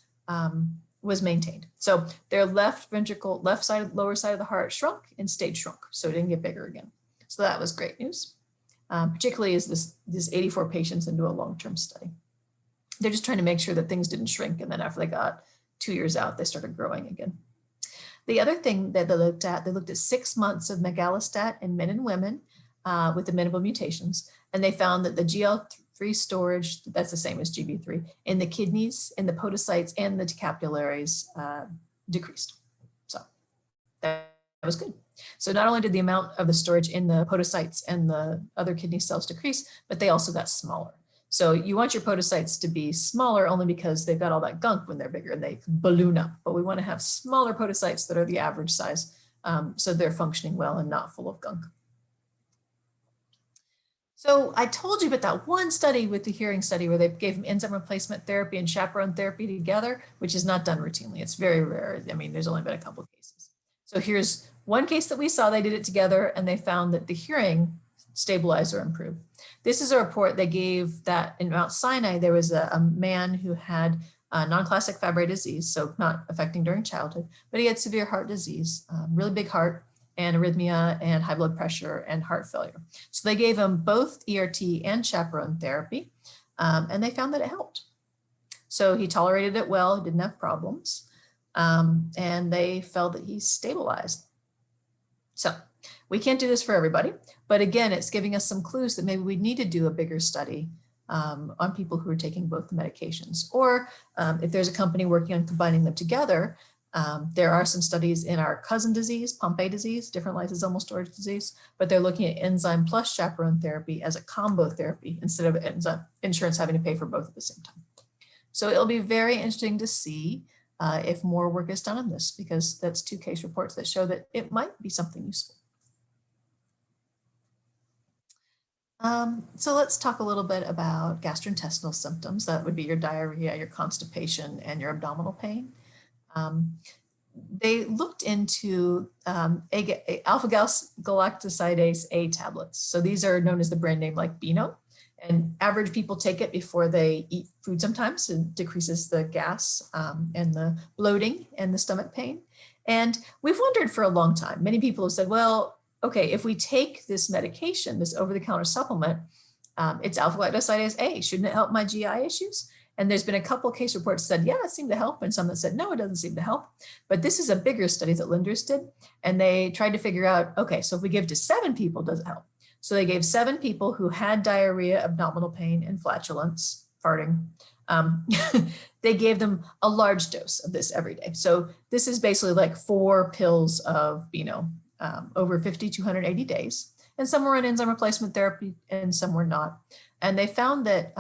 was maintained. So their left ventricle, lower side of the heart shrunk and stayed shrunk. So it didn't get bigger again. So that was great news, particularly as this 84 patients into a long-term study. They're just trying to make sure that things didn't shrink. And then after they got 2 years out, they started growing again. The other thing that they looked at 6 months of migalastat in men and women with amenable mutations. And they found that the GL3 storage, that's the same as GB3, in the kidneys, in the podocytes, and the capillaries decreased. So that was good. So not only did the amount of the storage in the podocytes and the other kidney cells decrease, but they also got smaller. So you want your podocytes to be smaller only because they've got all that gunk when they're bigger and they balloon up. But we want to have smaller podocytes that are the average size so they're functioning well and not full of gunk. So I told you about that one study with the hearing study where they gave them enzyme replacement therapy and chaperone therapy together, which is not done routinely. It's very rare. I mean, there's only been a couple of cases. So here's one case that we saw. They did it together and they found that the hearing stabilized or improved. This is a report they gave that in Mount Sinai, there was a man who had non-classic Fabry disease, so not affecting during childhood, but he had severe heart disease, really big heart and arrhythmia and high blood pressure and heart failure. So they gave him both ERT and chaperone therapy, and they found that it helped. So he tolerated it well, didn't have problems, and they felt that he stabilized. So we can't do this for everybody, but again, it's giving us some clues that maybe we need to do a bigger study on people who are taking both the medications. Or if there's a company working on combining them together, there are some studies in our cousin disease, Pompe disease, different lysosomal storage disease, but they're looking at enzyme plus chaperone therapy as a combo therapy instead of insurance having to pay for both at the same time. So it'll be very interesting to see if more work is done on this, because that's 2 case reports that show that it might be something useful. So let's talk a little bit about gastrointestinal symptoms. That would be your diarrhea, your constipation, and your abdominal pain. They looked into alpha-galactosidase A tablets. So these are known as the brand name like Beano. And average people take it before they eat food sometimes. It decreases the gas and the bloating and the stomach pain. And we've wondered for a long time. Many people have said, well, okay, if we take this medication, this over-the-counter supplement, it's alpha-galactosidase A. Shouldn't it help my GI issues? And there's been a couple of case reports that said, yeah, it seemed to help, and some that said, no, it doesn't seem to help. But this is a bigger study that Linders did, and they tried to figure out, okay, so if we give to 7 people, does it help? So they gave 7 people who had diarrhea, abdominal pain, and flatulence, farting. They gave them a large dose of this every day. So this is basically like 4 pills of Beano over 50 to 180 days. And some were on enzyme replacement therapy and some were not. And they found that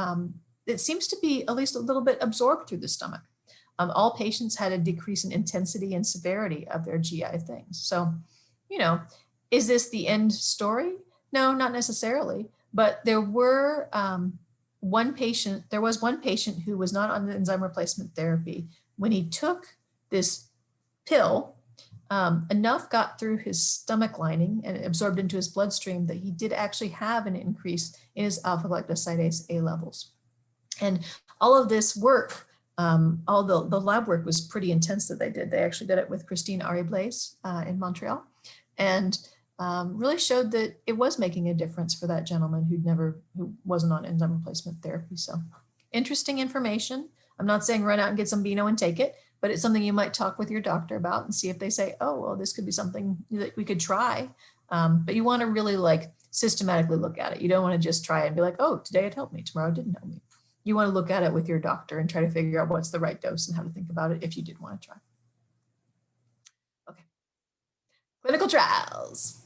it seems to be at least a little bit absorbed through the stomach. All patients had a decrease in intensity and severity of their GI things. So, is this the end story? No, not necessarily. But there were one patient who was not on the enzyme replacement therapy. When he took this pill, enough got through his stomach lining and absorbed into his bloodstream that he did actually have an increase in his alpha-galactosidase A levels. And all of this work all the lab work was pretty intense that they did. They actually did it with Christine Ari-Blaise in Montreal, and really showed that it was making a difference for that gentleman who wasn't on enzyme replacement therapy. So interesting information. I'm not saying run out and get some Beano and take it, but it's something you might talk with your doctor about and see if they say, oh, well, this could be something that we could try. But you want to really like systematically look at it. You don't want to just try it and be like, oh, today it helped me, tomorrow it didn't help me. You want to look at it with your doctor and try to figure out what's the right dose and how to think about it if you did want to try. Okay. Clinical trials.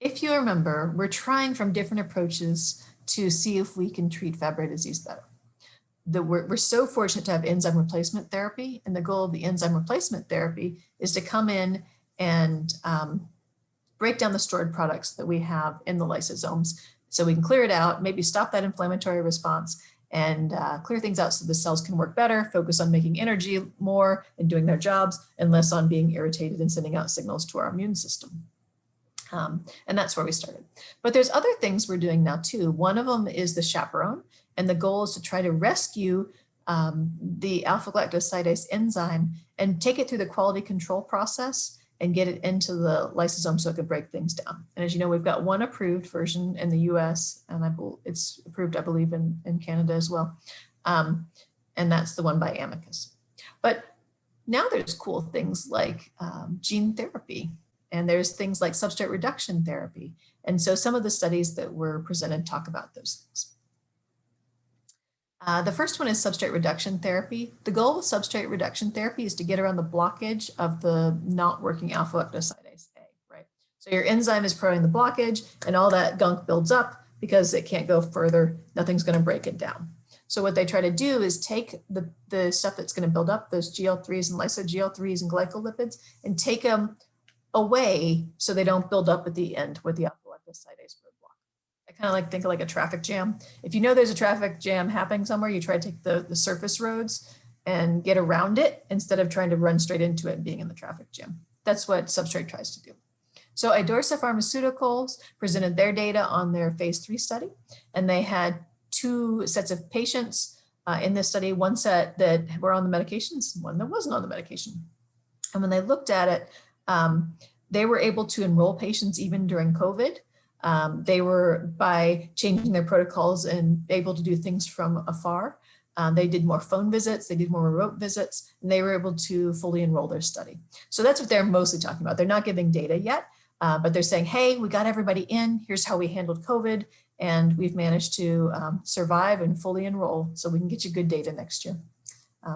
If you remember, we're trying from different approaches to see if we can treat Fabry disease better. We're so fortunate to have enzyme replacement therapy, and the goal of the enzyme replacement therapy is to come in and break down the stored products that we have in the lysosomes so we can clear it out, maybe stop that inflammatory response, and clear things out so the cells can work better, focus on making energy more and doing their jobs, and less on being irritated and sending out signals to our immune system. And that's where we started. But there's other things we're doing now too. One of them is the chaperone, and the goal is to try to rescue the alpha-galactosidase enzyme and take it through the quality control process and get it into the lysosome so it can break things down. And as you know, we've got one approved version in the US, and it's approved, I believe, in Canada as well. And that's the one by Amicus. But now there's cool things like gene therapy, and there's things like substrate reduction therapy. And so some of the studies that were presented talk about those things. The first one is substrate reduction therapy. The goal with substrate reduction therapy is to get around the blockage of the not working alpha-galactosidase A, right? So your enzyme is promoting the blockage and all that gunk builds up because it can't go further. Nothing's going to break it down. So what they try to do is take the stuff that's going to build up, those GL3s and lyso-GL3s and glycolipids, and take them away so they don't build up at the end where the alpha-galactosidase roadblock. I kind of like think of like a traffic jam. If you know there's a traffic jam happening somewhere, you try to take the surface roads and get around it instead of trying to run straight into it and being in the traffic jam. That's what substrate tries to do. So Idorsia Pharmaceuticals presented their data on their phase 3 study, and they had 2 sets of patients in this study, one set that were on the medications, one that wasn't on the medication. And when they looked at it, they were able to enroll patients even during COVID. They were, by changing their protocols, and able to do things from afar. They did more phone visits, they did more remote visits, and they were able to fully enroll their study. So that's what they're mostly talking about. They're not giving data yet, but they're saying, hey, we got everybody in, here's how we handled COVID, and we've managed to survive and fully enroll so we can get you good data next year.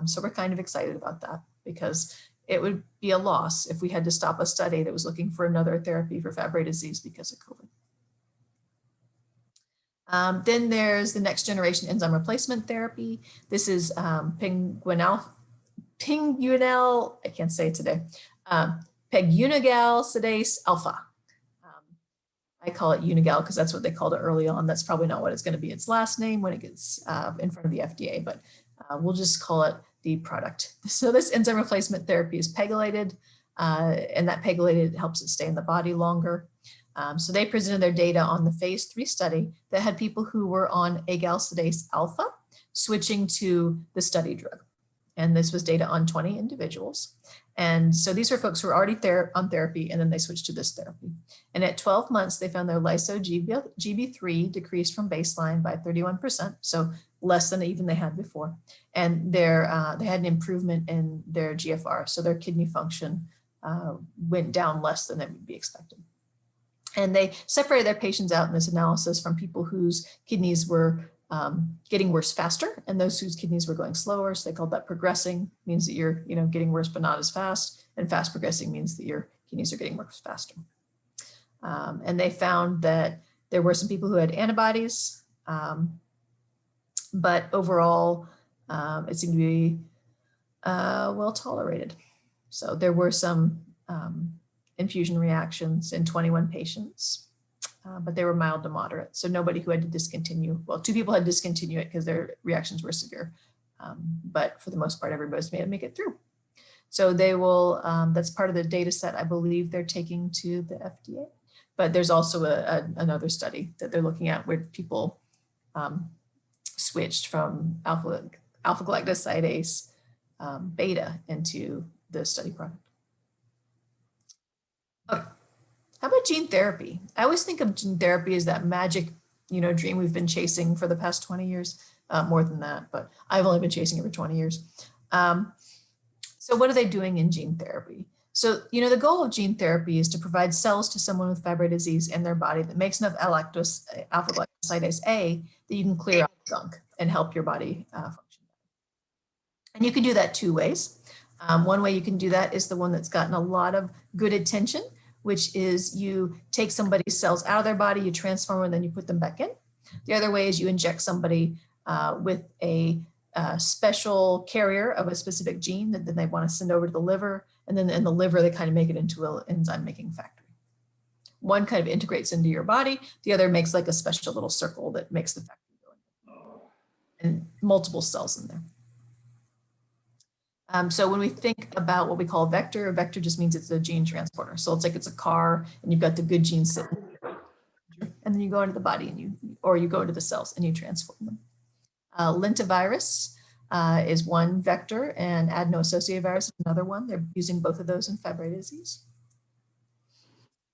So we're kind of excited about that, because it would be a loss if we had to stop a study that was looking for another therapy for Fabry disease because of COVID. Then there's the next generation enzyme replacement therapy. This is pinguinal, I can't say it today, pegunagale alpha. I call it Unigal because that's what they called it early on. That's probably not what it's going to be its last name when it gets in front of the FDA, but we'll just call it the product. So this enzyme replacement therapy is pegylated, and that pegylated helps it stay in the body longer. So they presented their data on the phase 3 study that had people who were on agalsidase alpha switching to the study drug. And this was data on 20 individuals. And so these were folks who were already on therapy, and then they switched to this therapy. And at 12 months, they found their lyso-GB3 decreased from baseline by 31%, so less than even they had before. And they had an improvement in their GFR, so their kidney function went down less than it would be expected. And they separated their patients out in this analysis from people whose kidneys were getting worse faster and those whose kidneys were going slower. So they called that progressing, means that you're getting worse but not as fast, and fast progressing means that your kidneys are getting worse faster. And they found that there were some people who had antibodies, but overall it seemed to be well tolerated. So there were some infusion reactions in 21 patients, but they were mild to moderate. So nobody who had to discontinue, well, 2 people had to discontinue it because their reactions were severe. But for the most part, everybody's made it make it through. So they will, that's part of the data set I believe they're taking to the FDA. But there's also another study that they're looking at where people switched from alpha galactosidase beta into the study product. Okay. How about gene therapy? I always think of gene therapy as that magic, dream we've been chasing for the past 20 years, more than that, but I've only been chasing it for 20 years. So what are they doing in gene therapy? So, the goal of gene therapy is to provide cells to someone with Fabry disease in their body that makes enough alpha galactosidase A that you can clear out the gunk and help your body function. And you can do that two ways. One way you can do that is the one that's gotten a lot of good attention, which is you take somebody's cells out of their body, you transform them, and then you put them back in. The other way is you inject somebody with a special carrier of a specific gene that then they want to send over to the liver. And then in the liver, they kind of make it into an enzyme making factory. One kind of integrates into your body. The other makes like a special little circle that makes the factory go in. And multiple cells in there. So when we think about what we call a vector just means it's a gene transporter. So it's like it's a car and you've got the good genes sitting there. And then you go into the body and you go into the cells and you transform them. Lentivirus is one vector and adeno-associated virus is another one. They're using both of those in Fabry disease.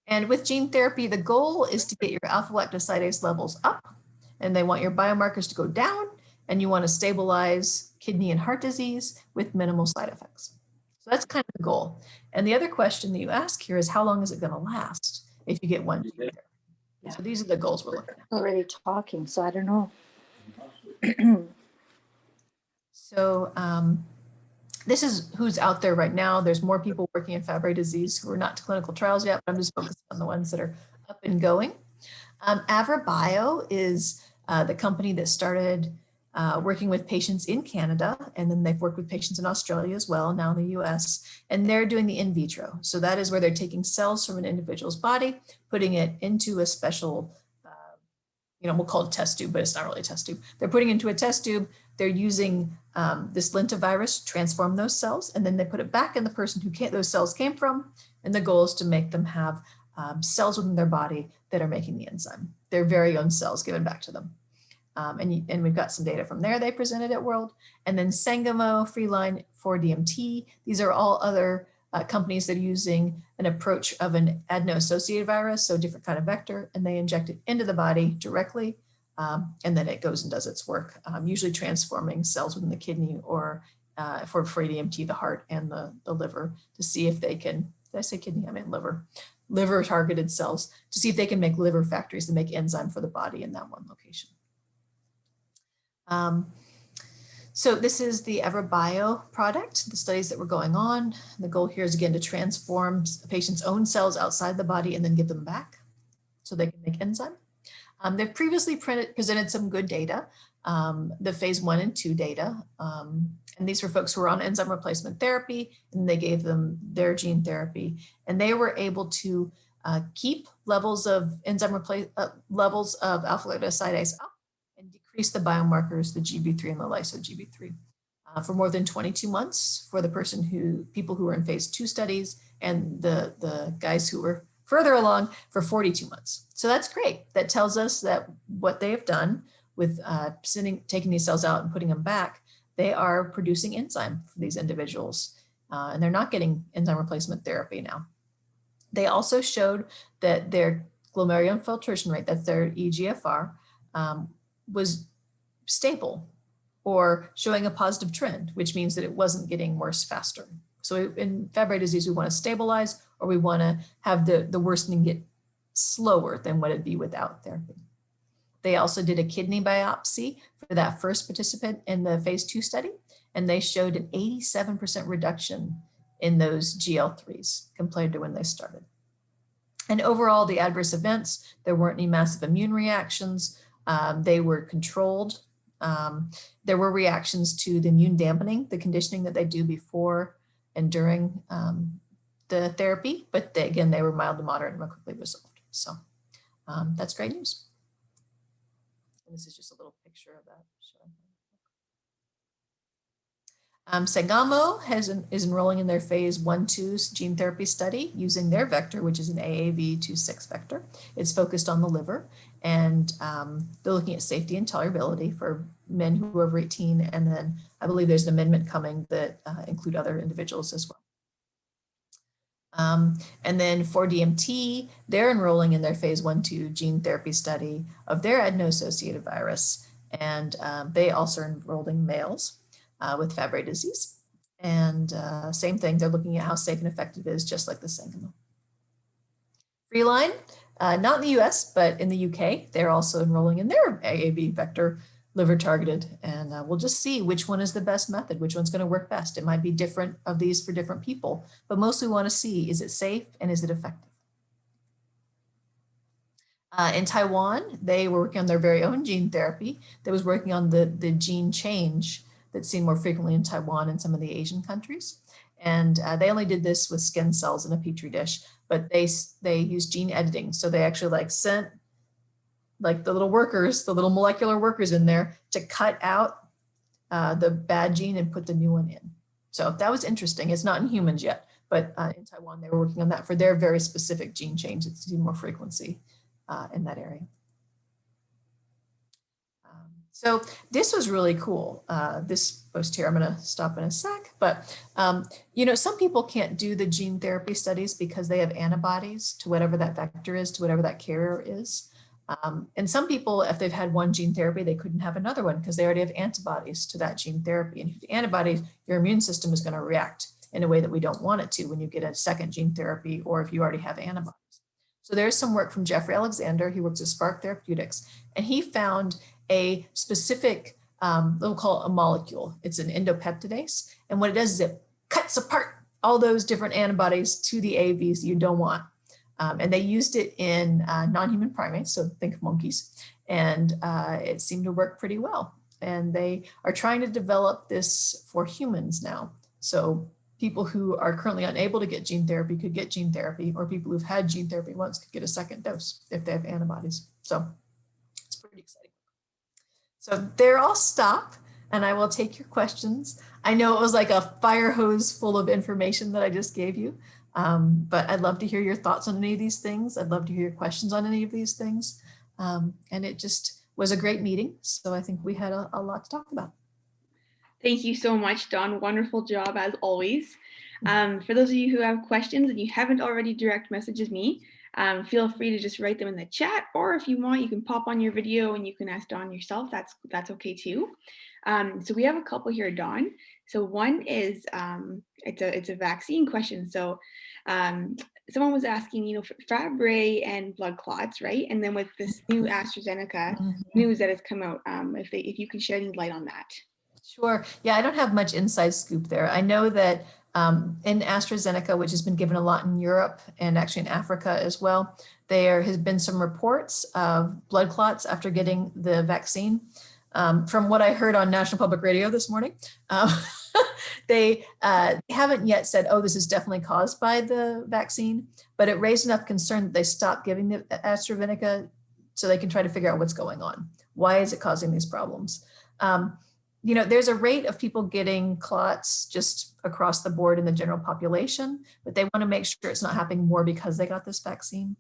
And with gene therapy, the goal is to get your alpha galactosidase levels up, and they want your biomarkers to go down, and you want to stabilize kidney and heart disease with minimal side effects. So that's kind of the goal. And the other question that you ask here is how long is it going to last if you get one gene therapy? Yeah. So these are the goals we're looking at. Already talking, so I don't know. So this is who's out there right now. There's more people working in Fabry disease who are not to clinical trials yet, but I'm just focused on the ones that are up and going. AvraBio is the company that started working with patients in Canada, and then they've worked with patients in Australia as well, now in the US, and they're doing the in vitro. So that is where they're taking cells from an individual's body, putting it into a special, we'll call it a test tube, but it's not really a test tube. They're putting it into a test tube. They're using this lentivirus to transform those cells, and then they put it back in the person who those cells came from, and the goal is to make them have cells within their body that are making the enzyme, their very own cells given back to them. And we've got some data from there they presented at World. And then Sangamo, Freeline, 4DMT. These are all other companies that are using an approach of an adeno-associated virus, so a different kind of vector, and they inject it into the body directly, and then it goes and does its work, usually transforming cells within the kidney or for 4DMT, the heart and the liver, to see if they can, did I say kidney? I meant liver targeted cells, to see if they can make liver factories that make enzyme for the body in that one location. So this is the AvraBio product, the studies that were going on. The goal here is again to transform a patient's own cells outside the body and then give them back so they can make enzyme. They've previously presented some good data, the phase 1 and 2 data. And these were folks who were on enzyme replacement therapy, and they gave them their gene therapy. And they were able to keep levels of levels of alpha galactosidase up and decrease the biomarkers, the GB3 and the lyso-GB3, for more than 22 months for the people who were in phase 2 studies, and the guys who were further along for 42 months. So that's great. That tells us that what they have done with taking these cells out and putting them back, they are producing enzyme for these individuals, and they're not getting enzyme replacement therapy now. They also showed that their glomerular infiltration rate, that's their eGFR, was stable or showing a positive trend, which means that it wasn't getting worse faster. So in Fabry disease, we want to stabilize, or we want to have the worsening get slower than what it'd be without therapy. They also did a kidney biopsy for that first participant in the phase 2 study, and they showed an 87% reduction in those GL3s compared to when they started. And overall, the adverse events, there weren't any massive immune reactions. They were controlled. There were reactions to the immune dampening, the conditioning that they do before and during the therapy, but again, they were mild to moderate and were quickly resolved. So that's great news. And this is just a little picture of that. Sangamo is enrolling in their phase 1/2 gene therapy study using their vector, which is an AAV26 vector. It's focused on the liver, and they're looking at safety and tolerability for men who are over 18. And then I believe there's an amendment coming that include other individuals as well. And then for DMT, they're enrolling in their phase 1/2 gene therapy study of their adeno-associated virus. And they also are enrolling males with Fabry disease. And same thing, they're looking at how safe and effective it is, just like the Sangamo. Freeline, not in the US, but in the UK, they're also enrolling in their AAV vector liver targeted. And we'll just see which one is the best method, which one's going to work best. It might be different of these for different people, but mostly we want to see, is it safe and is it effective? In Taiwan, they were working on their very own gene therapy that was working on the gene change that's seen more frequently in Taiwan and some of the Asian countries. And they only did this with skin cells in a petri dish, but they used gene editing. So they actually sent the little workers, the little molecular workers in there to cut out the bad gene and put the new one in. So that was interesting. It's not in humans yet, but in Taiwan, they were working on that for their very specific gene change. It's seen more frequency in that area. So this was really cool. This post here, I'm going to stop in a sec, but some people can't do the gene therapy studies because they have antibodies to whatever that vector is, to whatever that carrier is. And some people, if they've had one gene therapy, they couldn't have another one because they already have antibodies to that gene therapy. And if you have antibodies, your immune system is going to react in a way that we don't want it to when you get a second gene therapy or if you already have antibodies. So there's some work from Jeffrey Alexander. He works at Spark Therapeutics, and he found a specific, we'll call it a molecule. It's an endopeptidase. And what it does is it cuts apart all those different antibodies to the AAVs you don't want. And they used it in non-human primates, so think monkeys, and it seemed to work pretty well. And they are trying to develop this for humans now. So people who are currently unable to get gene therapy could get gene therapy, or people who've had gene therapy once could get a second dose if they have antibodies. So it's pretty exciting. So there I'll stop and I will take your questions. I know it was like a fire hose full of information that I just gave you. But I'd love to hear your thoughts on any of these things. I'd love to hear your questions on any of these things. And it just was a great meeting. So I think we had a lot to talk about. Thank you so much, Dawn. Wonderful job as always. For those of you who have questions and you haven't already direct messages me, feel free to just write them in the chat, or if you want, you can pop on your video and you can ask Dawn yourself. That's okay too. So we have a couple here, Dawn. So one is, it's a vaccine question. So someone was asking, Fabry and blood clots, right? And then with this new AstraZeneca news that has come out, if you can shed any light on that. Sure. Yeah, I don't have much inside scoop there. I know that in AstraZeneca, which has been given a lot in Europe and actually in Africa as well, there has been some reports of blood clots after getting the vaccine. From what I heard on National Public Radio this morning, they haven't yet said, oh, this is definitely caused by the vaccine, but it raised enough concern that they stopped giving the AstraZeneca so they can try to figure out what's going on. Why is it causing these problems? There's a rate of people getting clots just across the board in the general population, but they want to make sure it's not happening more because they got this vaccine.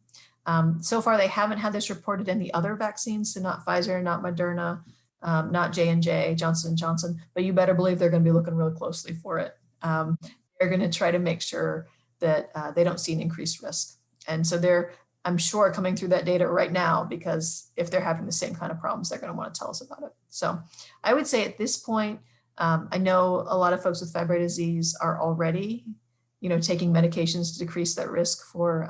So far, they haven't had this reported in the other vaccines, so not Pfizer, not Moderna, not J&J, Johnson & Johnson, but you better believe they're going to be looking really closely for it. They're going to try to make sure that they don't see an increased risk. And so they're, I'm sure, coming through that data right now, because if they're having the same kind of problems, they're going to want to tell us about it. So I would say at this point, I know a lot of folks with Fabry disease are already, taking medications to decrease that risk for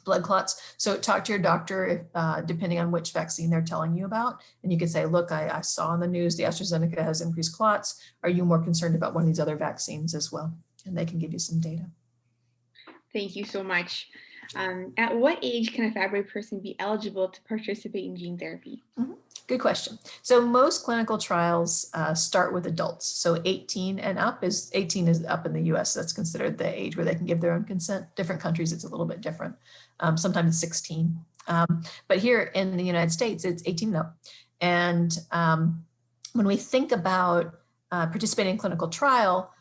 blood clots. So talk to your doctor, depending on which vaccine they're telling you about. And you can say, look, I saw on the news the AstraZeneca has increased clots. Are you more concerned about one of these other vaccines as well? And they can give you some data. Thank you so much. At what age can a Fabry person be eligible to participate in gene therapy? Good question. So most clinical trials start with adults. So 18 and up 18 is up in the US. That's considered the age where they can give their own consent. Different countries, it's a little bit different. Sometimes it's 16. But here in the United States, it's 18 and up. And when we think about participating in clinical trial,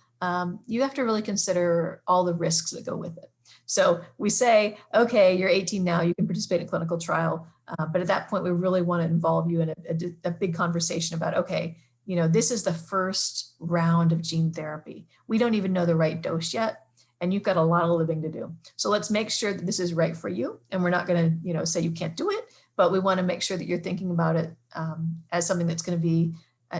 you have to really consider all the risks that go with it. So we say, okay, you're 18 now, you can participate in clinical trial. But at that point, we really want to involve you in a big conversation about, okay, this is the first round of gene therapy. We don't even know the right dose yet, and you've got a lot of living to do. So let's make sure that this is right for you. And we're not going to, say you can't do it, but we want to make sure that you're thinking about it as something that's going to be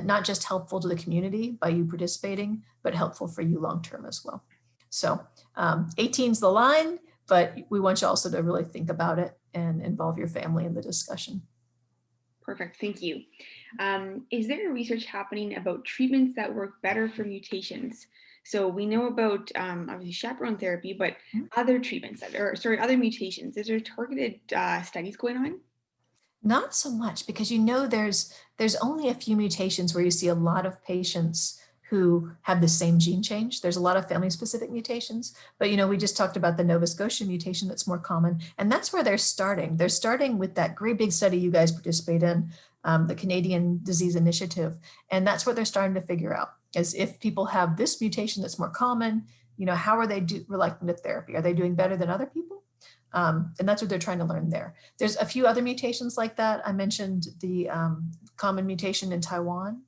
not just helpful to the community by you participating, but helpful for you long-term as well. So 18 is the line, but we want you also to really think about it and involve your family in the discussion. Perfect, thank you. Is there research happening about treatments that work better for mutations? So we know about obviously chaperone therapy, but other treatments other mutations. Is there targeted studies going on? Not so much, because there's only a few mutations where you see a lot of patients who have the same gene change. There's a lot of family specific mutations, but we just talked about the Nova Scotia mutation that's more common, and that's where they're starting. They're starting with that great big study you guys participate in, the Canadian Disease Initiative, and that's what they're starting to figure out, is if people have this mutation that's more common, how are they reacting to therapy? Are they doing better than other people? And that's what they're trying to learn there. There's a few other mutations like that. I mentioned the common mutation in Taiwan.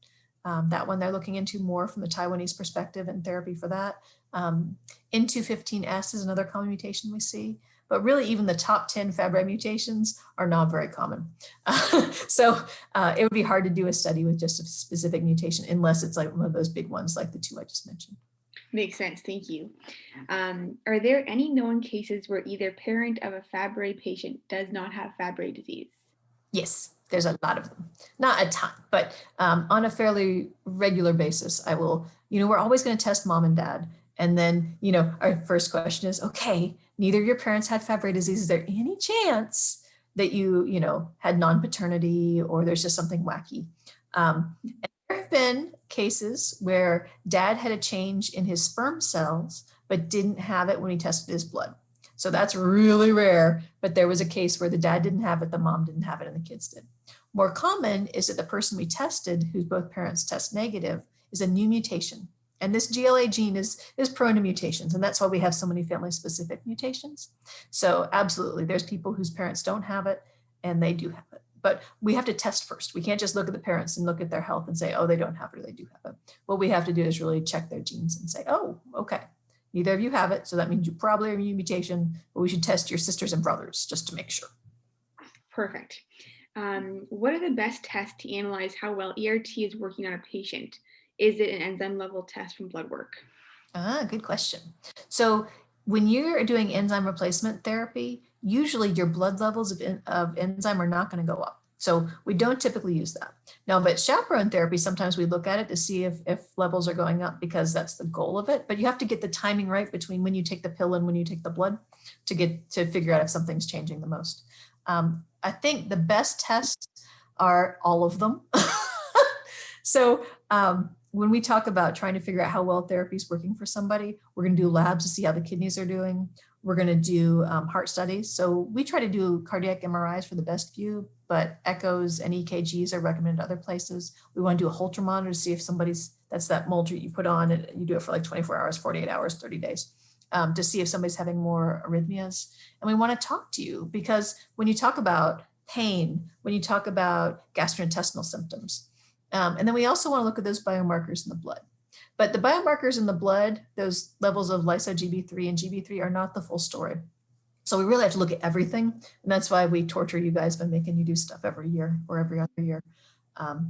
That one they're looking into more from the Taiwanese perspective and therapy for that. N215S is another common mutation we see, but really even the top 10 Fabry mutations are not very common. So it would be hard to do a study with just a specific mutation unless it's like one of those big ones like the two I just mentioned. Makes sense, thank you. Are there any known cases where either parent of a Fabry patient does not have Fabry disease? Yes, there's a lot of them. Not a ton, but on a fairly regular basis, I will, we're always going to test mom and dad. And then, our first question is, okay, neither of your parents had Fabry disease. Is there any chance that you had non-paternity, or there's just something wacky? And there have been cases where dad had a change in his sperm cells, but didn't have it when he tested his blood. So that's really rare, but there was a case where the dad didn't have it, the mom didn't have it, and the kids did. More common is that the person we tested, whose both parents test negative, is a new mutation. And this GLA gene is prone to mutations, and that's why we have so many family-specific mutations. So absolutely, there's people whose parents don't have it, and they do have it. But we have to test first. We can't just look at the parents and look at their health and say, oh, they don't have it or they do have it. What we have to do is really check their genes and say, oh, okay, neither of you have it, so that means you probably have a mutation, but we should test your sisters and brothers just to make sure. Perfect. What are the best tests to analyze how well ERT is working on a patient? Is it an enzyme level test from blood work? Good question. So when you're doing enzyme replacement therapy, usually your blood levels of enzyme are not going to go up. So we don't typically use that. Now, but chaperone therapy, sometimes we look at it to see if levels are going up, because that's the goal of it. But you have to get the timing right between when you take the pill and when you take the blood to figure out if something's changing the most. I think the best tests are all of them. So when we talk about trying to figure out how well therapy is working for somebody, we're going to do labs to see how the kidneys are doing. We're going to do heart studies. So we try to do cardiac MRIs for the best view, but echoes and EKGs are recommended other places. We want to do a Holter monitor to see if that's that Molter you put on, and you do it for like 24 hours, 48 hours, 30 days, to see if somebody's having more arrhythmias. And we want to talk to you, because when you talk about pain, when you talk about gastrointestinal symptoms, and then we also want to look at those biomarkers in the blood. But the biomarkers in the blood, those levels of lyso-Gb3 and GB3 are not the full story. So we really have to look at everything. And that's why we torture you guys by making you do stuff every year or every other year,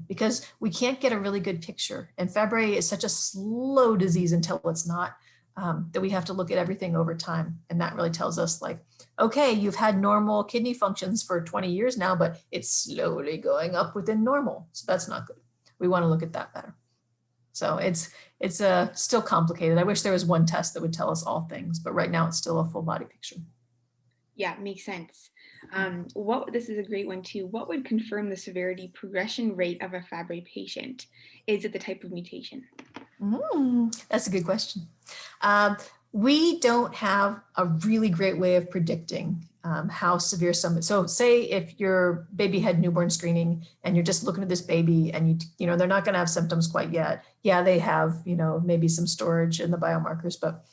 because we can't get a really good picture. And Fabry is such a slow disease until it's not, that we have to look at everything over time. And that really tells us, like, okay, you've had normal kidney functions for 20 years now, but it's slowly going up within normal. So that's not good. We want to look at that better. So it's still complicated. I wish there was one test that would tell us all things, but right now it's still a full body picture. Yeah, makes sense. This is a great one too. What would confirm the severity progression rate of a Fabry patient? Is it the type of mutation? That's a good question. We don't have a really great way of predicting how severe some. So say if your baby had newborn screening and you're just looking at this baby and you know they're not going to have symptoms quite yet. Yeah, they have, you know, maybe some storage in the biomarkers, but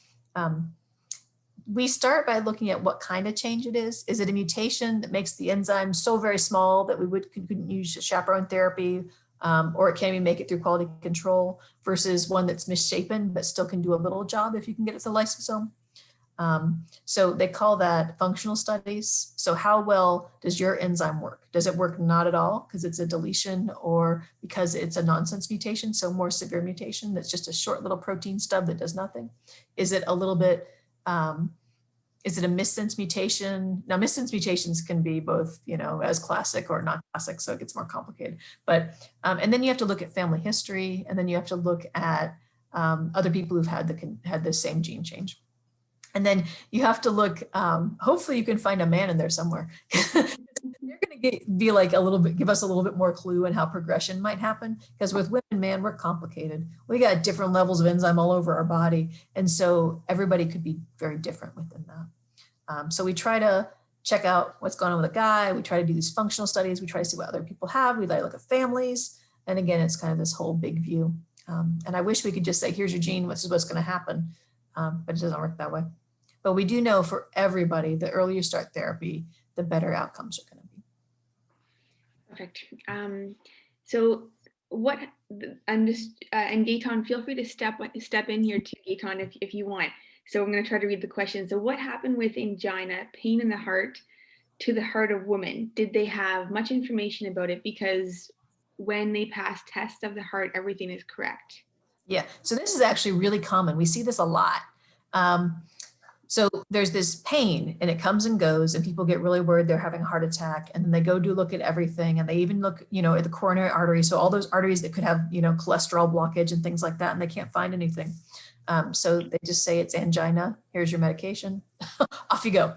we start by looking at what kind of change it is. Is it a mutation that makes the enzyme so very small that we couldn't use chaperone therapy, or it can't even make it through quality control, versus one that's misshapen but still can do a little job if you can get it to the lysosome? So they call that functional studies. So how well does your enzyme work? Does it work not at all because it's a deletion, or because it's a nonsense mutation, so more severe mutation that's just a short little protein stub that does nothing? Is it a little bit, is it a missense mutation? Now, missense mutations can be both, you know, as classic or not classic, so it gets more complicated. But, and then you have to look at family history, and then you have to look at other people who've had the same gene change. And then you have to look, hopefully you can find a man in there somewhere. They're going to be like a little bit, give us a little bit more clue on how progression might happen. Because with women, man, we're complicated. We got different levels of enzyme all over our body. And so everybody could be very different within that. So we try to check out what's going on with a guy. We try to do these functional studies. We try to see what other people have. We look at families. And again, it's kind of this whole big view. And I wish we could just say, here's your gene, this is what's going to happen. But it doesn't work that way. But we do know for everybody, the earlier you start therapy, the better outcomes are going to be. Perfect. So what, I'm just, and Gaetan, feel free to step in here too, Gaetan, if you want. So I'm going to try to read the question. So what happened with angina, pain in the heart, to the heart of women? Did they have much information about it? Because when they pass tests of the heart, everything is correct. Yeah, so this is actually really common. We see this a lot. So there's this pain and it comes and goes, and people get really worried they're having a heart attack, and then they go do look at everything, and they even look, you know, at the coronary artery. So all those arteries that could have, you know, cholesterol blockage and things like that, and they can't find anything. So they just say it's angina. Here's your medication. Off you go.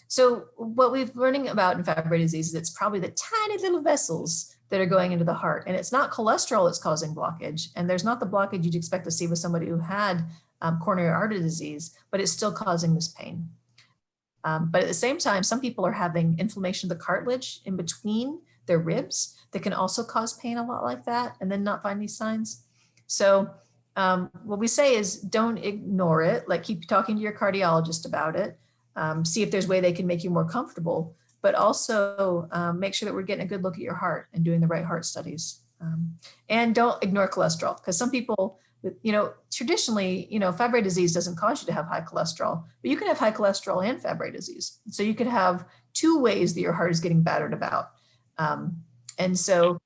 So what we're learning about in Fabry disease is it's probably the tiny little vessels that are going into the heart, and it's not cholesterol that's causing blockage, and there's not the blockage you'd expect to see with somebody who had coronary artery disease, but it's still causing this pain. But at the same time, some people are having inflammation of the cartilage in between their ribs that can also cause pain a lot like that, and then not find these signs. So what we say is don't ignore it, like keep talking to your cardiologist about it, see if there's a way they can make you more comfortable, but also make sure that we're getting a good look at your heart and doing the right heart studies. And don't ignore cholesterol, because some people, you know, traditionally, you know, Fabry disease doesn't cause you to have high cholesterol, but you can have high cholesterol and Fabry disease. So you could have two ways that your heart is getting battered about. And so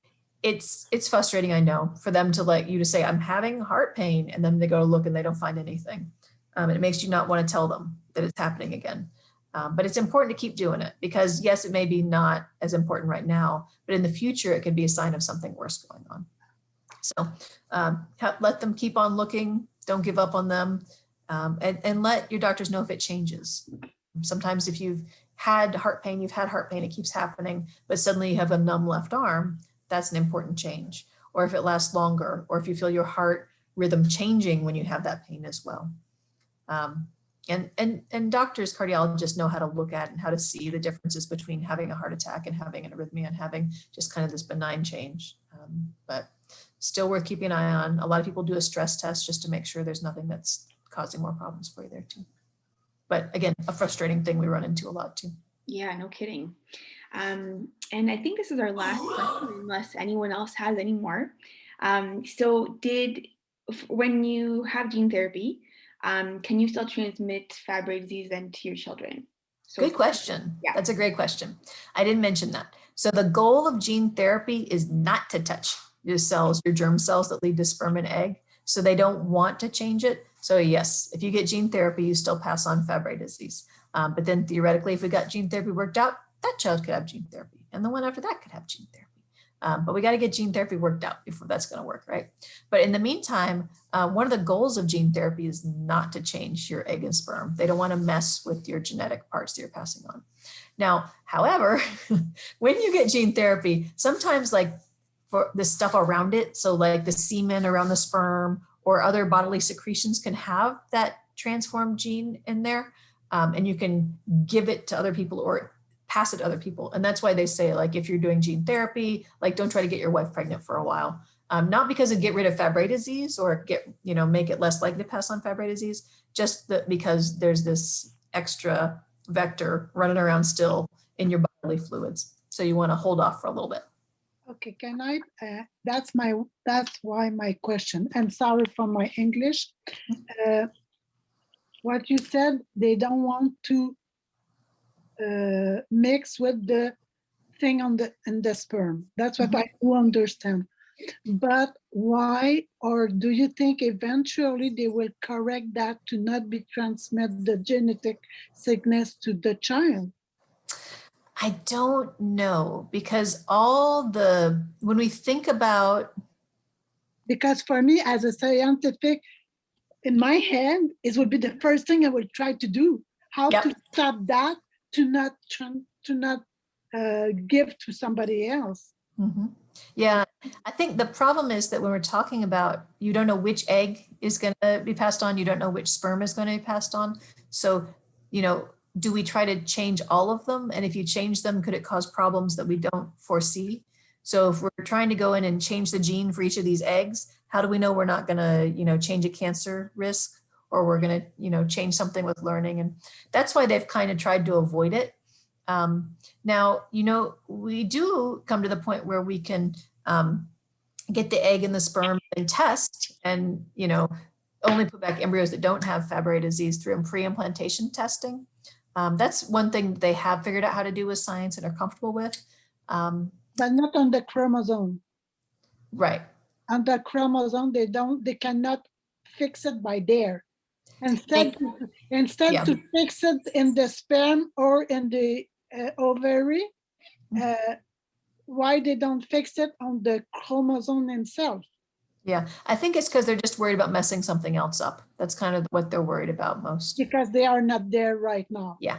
it's frustrating, I know, for them to let you to say, I'm having heart pain, and then they go look and they don't find anything. And it makes you not want to tell them that it's happening again. But it's important to keep doing it, because yes, it may be not as important right now, but in the future, it could be a sign of something worse going on. So let them keep on looking, don't give up on them, and let your doctors know if it changes. Sometimes if you've had heart pain, it keeps happening, but suddenly you have a numb left arm, that's an important change. Or if it lasts longer, or if you feel your heart rhythm changing when you have that pain as well. And doctors, cardiologists know how to look at and how to see the differences between having a heart attack and having an arrhythmia and having just kind of this benign change. But still worth keeping an eye on. A lot of people do a stress test just to make sure there's nothing that's causing more problems for you there too. But again, a frustrating thing we run into a lot too. Yeah, no kidding. And I think this is our last question, unless anyone else has any more. So when you have gene therapy, can you still transmit Fabry disease then to your children? So, good question. Yeah. That's a great question. I didn't mention that. So the goal of gene therapy is not to touch your cells, your germ cells that lead to sperm and egg. So they don't want to change it. So yes, if you get gene therapy, you still pass on Fabry disease. But then theoretically, if we got gene therapy worked out, that child could have gene therapy, and the one after that could have gene therapy. But we got to get gene therapy worked out before that's going to work, right? But in the meantime, one of the goals of gene therapy is not to change your egg and sperm. They don't want to mess with your genetic parts that you're passing on. Now, however, when you get gene therapy, sometimes like for the stuff around it, so like the semen around the sperm or other bodily secretions can have that transformed gene in there, and you can give it to other people or pass it to other people. And that's why they say, like, if you're doing gene therapy, like, don't try to get your wife pregnant for a while. Not because it get rid of Fabry disease or make it less likely to pass on Fabry disease, just because there's this extra vector running around still in your bodily fluids. So you want to hold off for a little bit. Okay, can I, that's why my question, and sorry for my English. What you said, they don't want to mix with the thing in the sperm. That's what I do understand. But why, or do you think eventually they will correct that to not be transmit the genetic sickness to the child? I don't know, because when we think about. Because for me, as a scientific, in my head, it would be the first thing I would try to do. How to stop that to not give to somebody else. Mm-hmm. Yeah, I think the problem is that when we're talking about, you don't know which egg is going to be passed on, you don't know which sperm is going to be passed on. So, do we try to change all of them? And if you change them, could it cause problems that we don't foresee? So if we're trying to go in and change the gene for each of these eggs, how do we know we're not going to, change a cancer risk, or we're going to, change something with learning? And that's why they've kind of tried to avoid it. Now, we do come to the point where we can get the egg and the sperm and test and, only put back embryos that don't have Fabry disease through pre-implantation testing. That's one thing they have figured out how to do with science and are comfortable with. But not on the chromosome. Right. On the chromosome, they cannot fix it by there. Instead to fix it in the sperm or in the ovary, why they don't fix it on the chromosome itself? Yeah, I think it's because they're just worried about messing something else up. That's kind of what they're worried about most. Because they are not there right now. Yeah.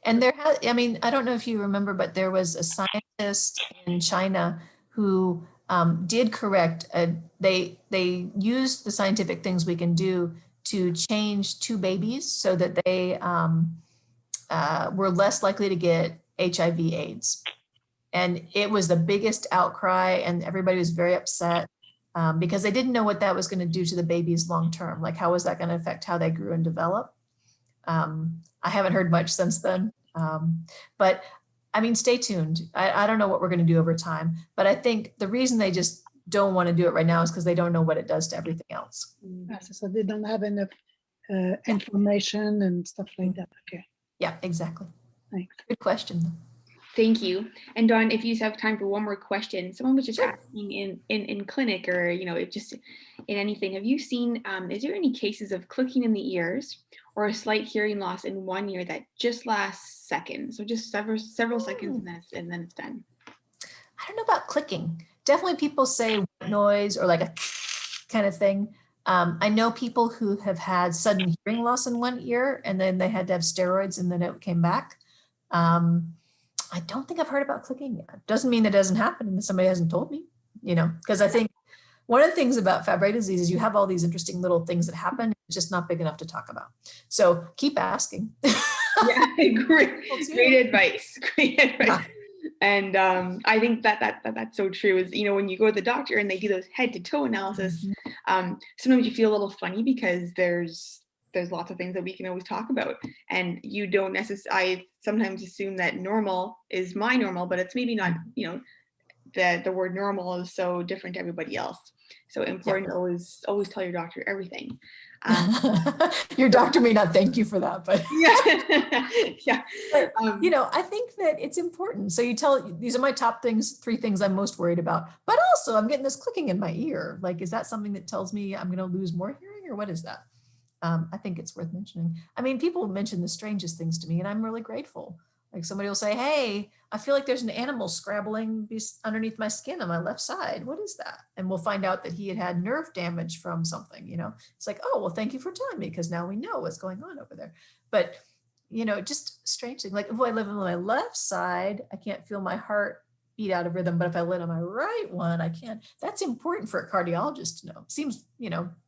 And I don't know if you remember, but there was a scientist in China who did correct, they used the scientific things we can do to change two babies so that they were less likely to get HIV/AIDS. And it was the biggest outcry, and everybody was very upset because they didn't know what that was going to do to the babies long term. Like, how was that going to affect how they grew and developed? I haven't heard much since then. But I mean, stay tuned. I don't know what we're going to do over time, but I think the reason they just don't want to do it right now is because they don't know what it does to everything else. So they don't have enough information and stuff like that. Okay. Yeah, exactly. Thanks. Good question. Thank you. And Dawn, if you have time for one more question, someone was just asking in clinic or, if just in anything, have you seen, is there any cases of clicking in the ears or a slight hearing loss in 1 year that just lasts seconds? So just several seconds and then it's done. I don't know about clicking. Definitely people say white noise or like a kind of thing. I know people who have had sudden hearing loss in 1 ear and then they had to have steroids and then it came back. I don't think I've heard about clicking yet. Doesn't mean that doesn't happen and somebody hasn't told me, because I think one of the things about Fabry disease is you have all these interesting little things that happen. It's just not big enough to talk about. So keep asking. Yeah, great advice. Great advice. Yeah. And I think that's so true is, when you go to the doctor and they do those head to toe analysis, sometimes you feel a little funny because there's lots of things that we can always talk about, and you don't necessarily, I sometimes assume that normal is my normal, but it's maybe not, the word normal is so different to everybody else. So important to always tell your doctor everything. Your doctor may not thank you for that, but yeah. But, I think that it's important. So you these are my top three things I'm most worried about, but also I'm getting this clicking in my ear. Like, is that something that tells me I'm going to lose more hearing, or what is that? I think it's worth mentioning. I mean, people mention the strangest things to me and I'm really grateful. Like somebody will say, hey, I feel like there's an animal scrabbling underneath my skin on my left side. What is that? And we'll find out that he had nerve damage from something, It's like, oh, well, thank you for telling me, because now we know what's going on over there. But, just strange thing. Like if I live on my left side, I can't feel my heart beat out of rhythm. But if I live on my right one, I can. That's important for a cardiologist to know. Seems,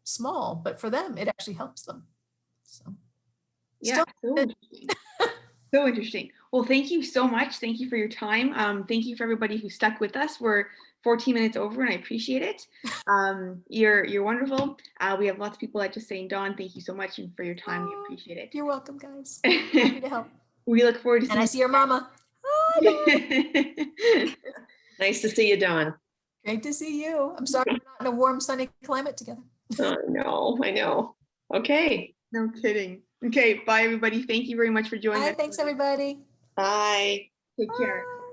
small, but for them, it actually helps them. So Yeah, so interesting. So interesting. Well, thank you so much. Thank you for your time. Thank you for everybody who stuck with us. We're 14 minutes over and I appreciate it. You're wonderful. We have lots of people that just saying, Dawn, thank you so much and for your time. We appreciate it. You're welcome, guys. Happy to help. We look forward to And I seeing see your mama. Hi, Dawn. Nice to see you, Dawn. Great to see you. I'm sorry we're not in a warm, sunny climate together. I know. Okay. No kidding. Okay, bye everybody. Thank you very much for joining Bye, us. thanks everybody. Bye. Take care. Bye.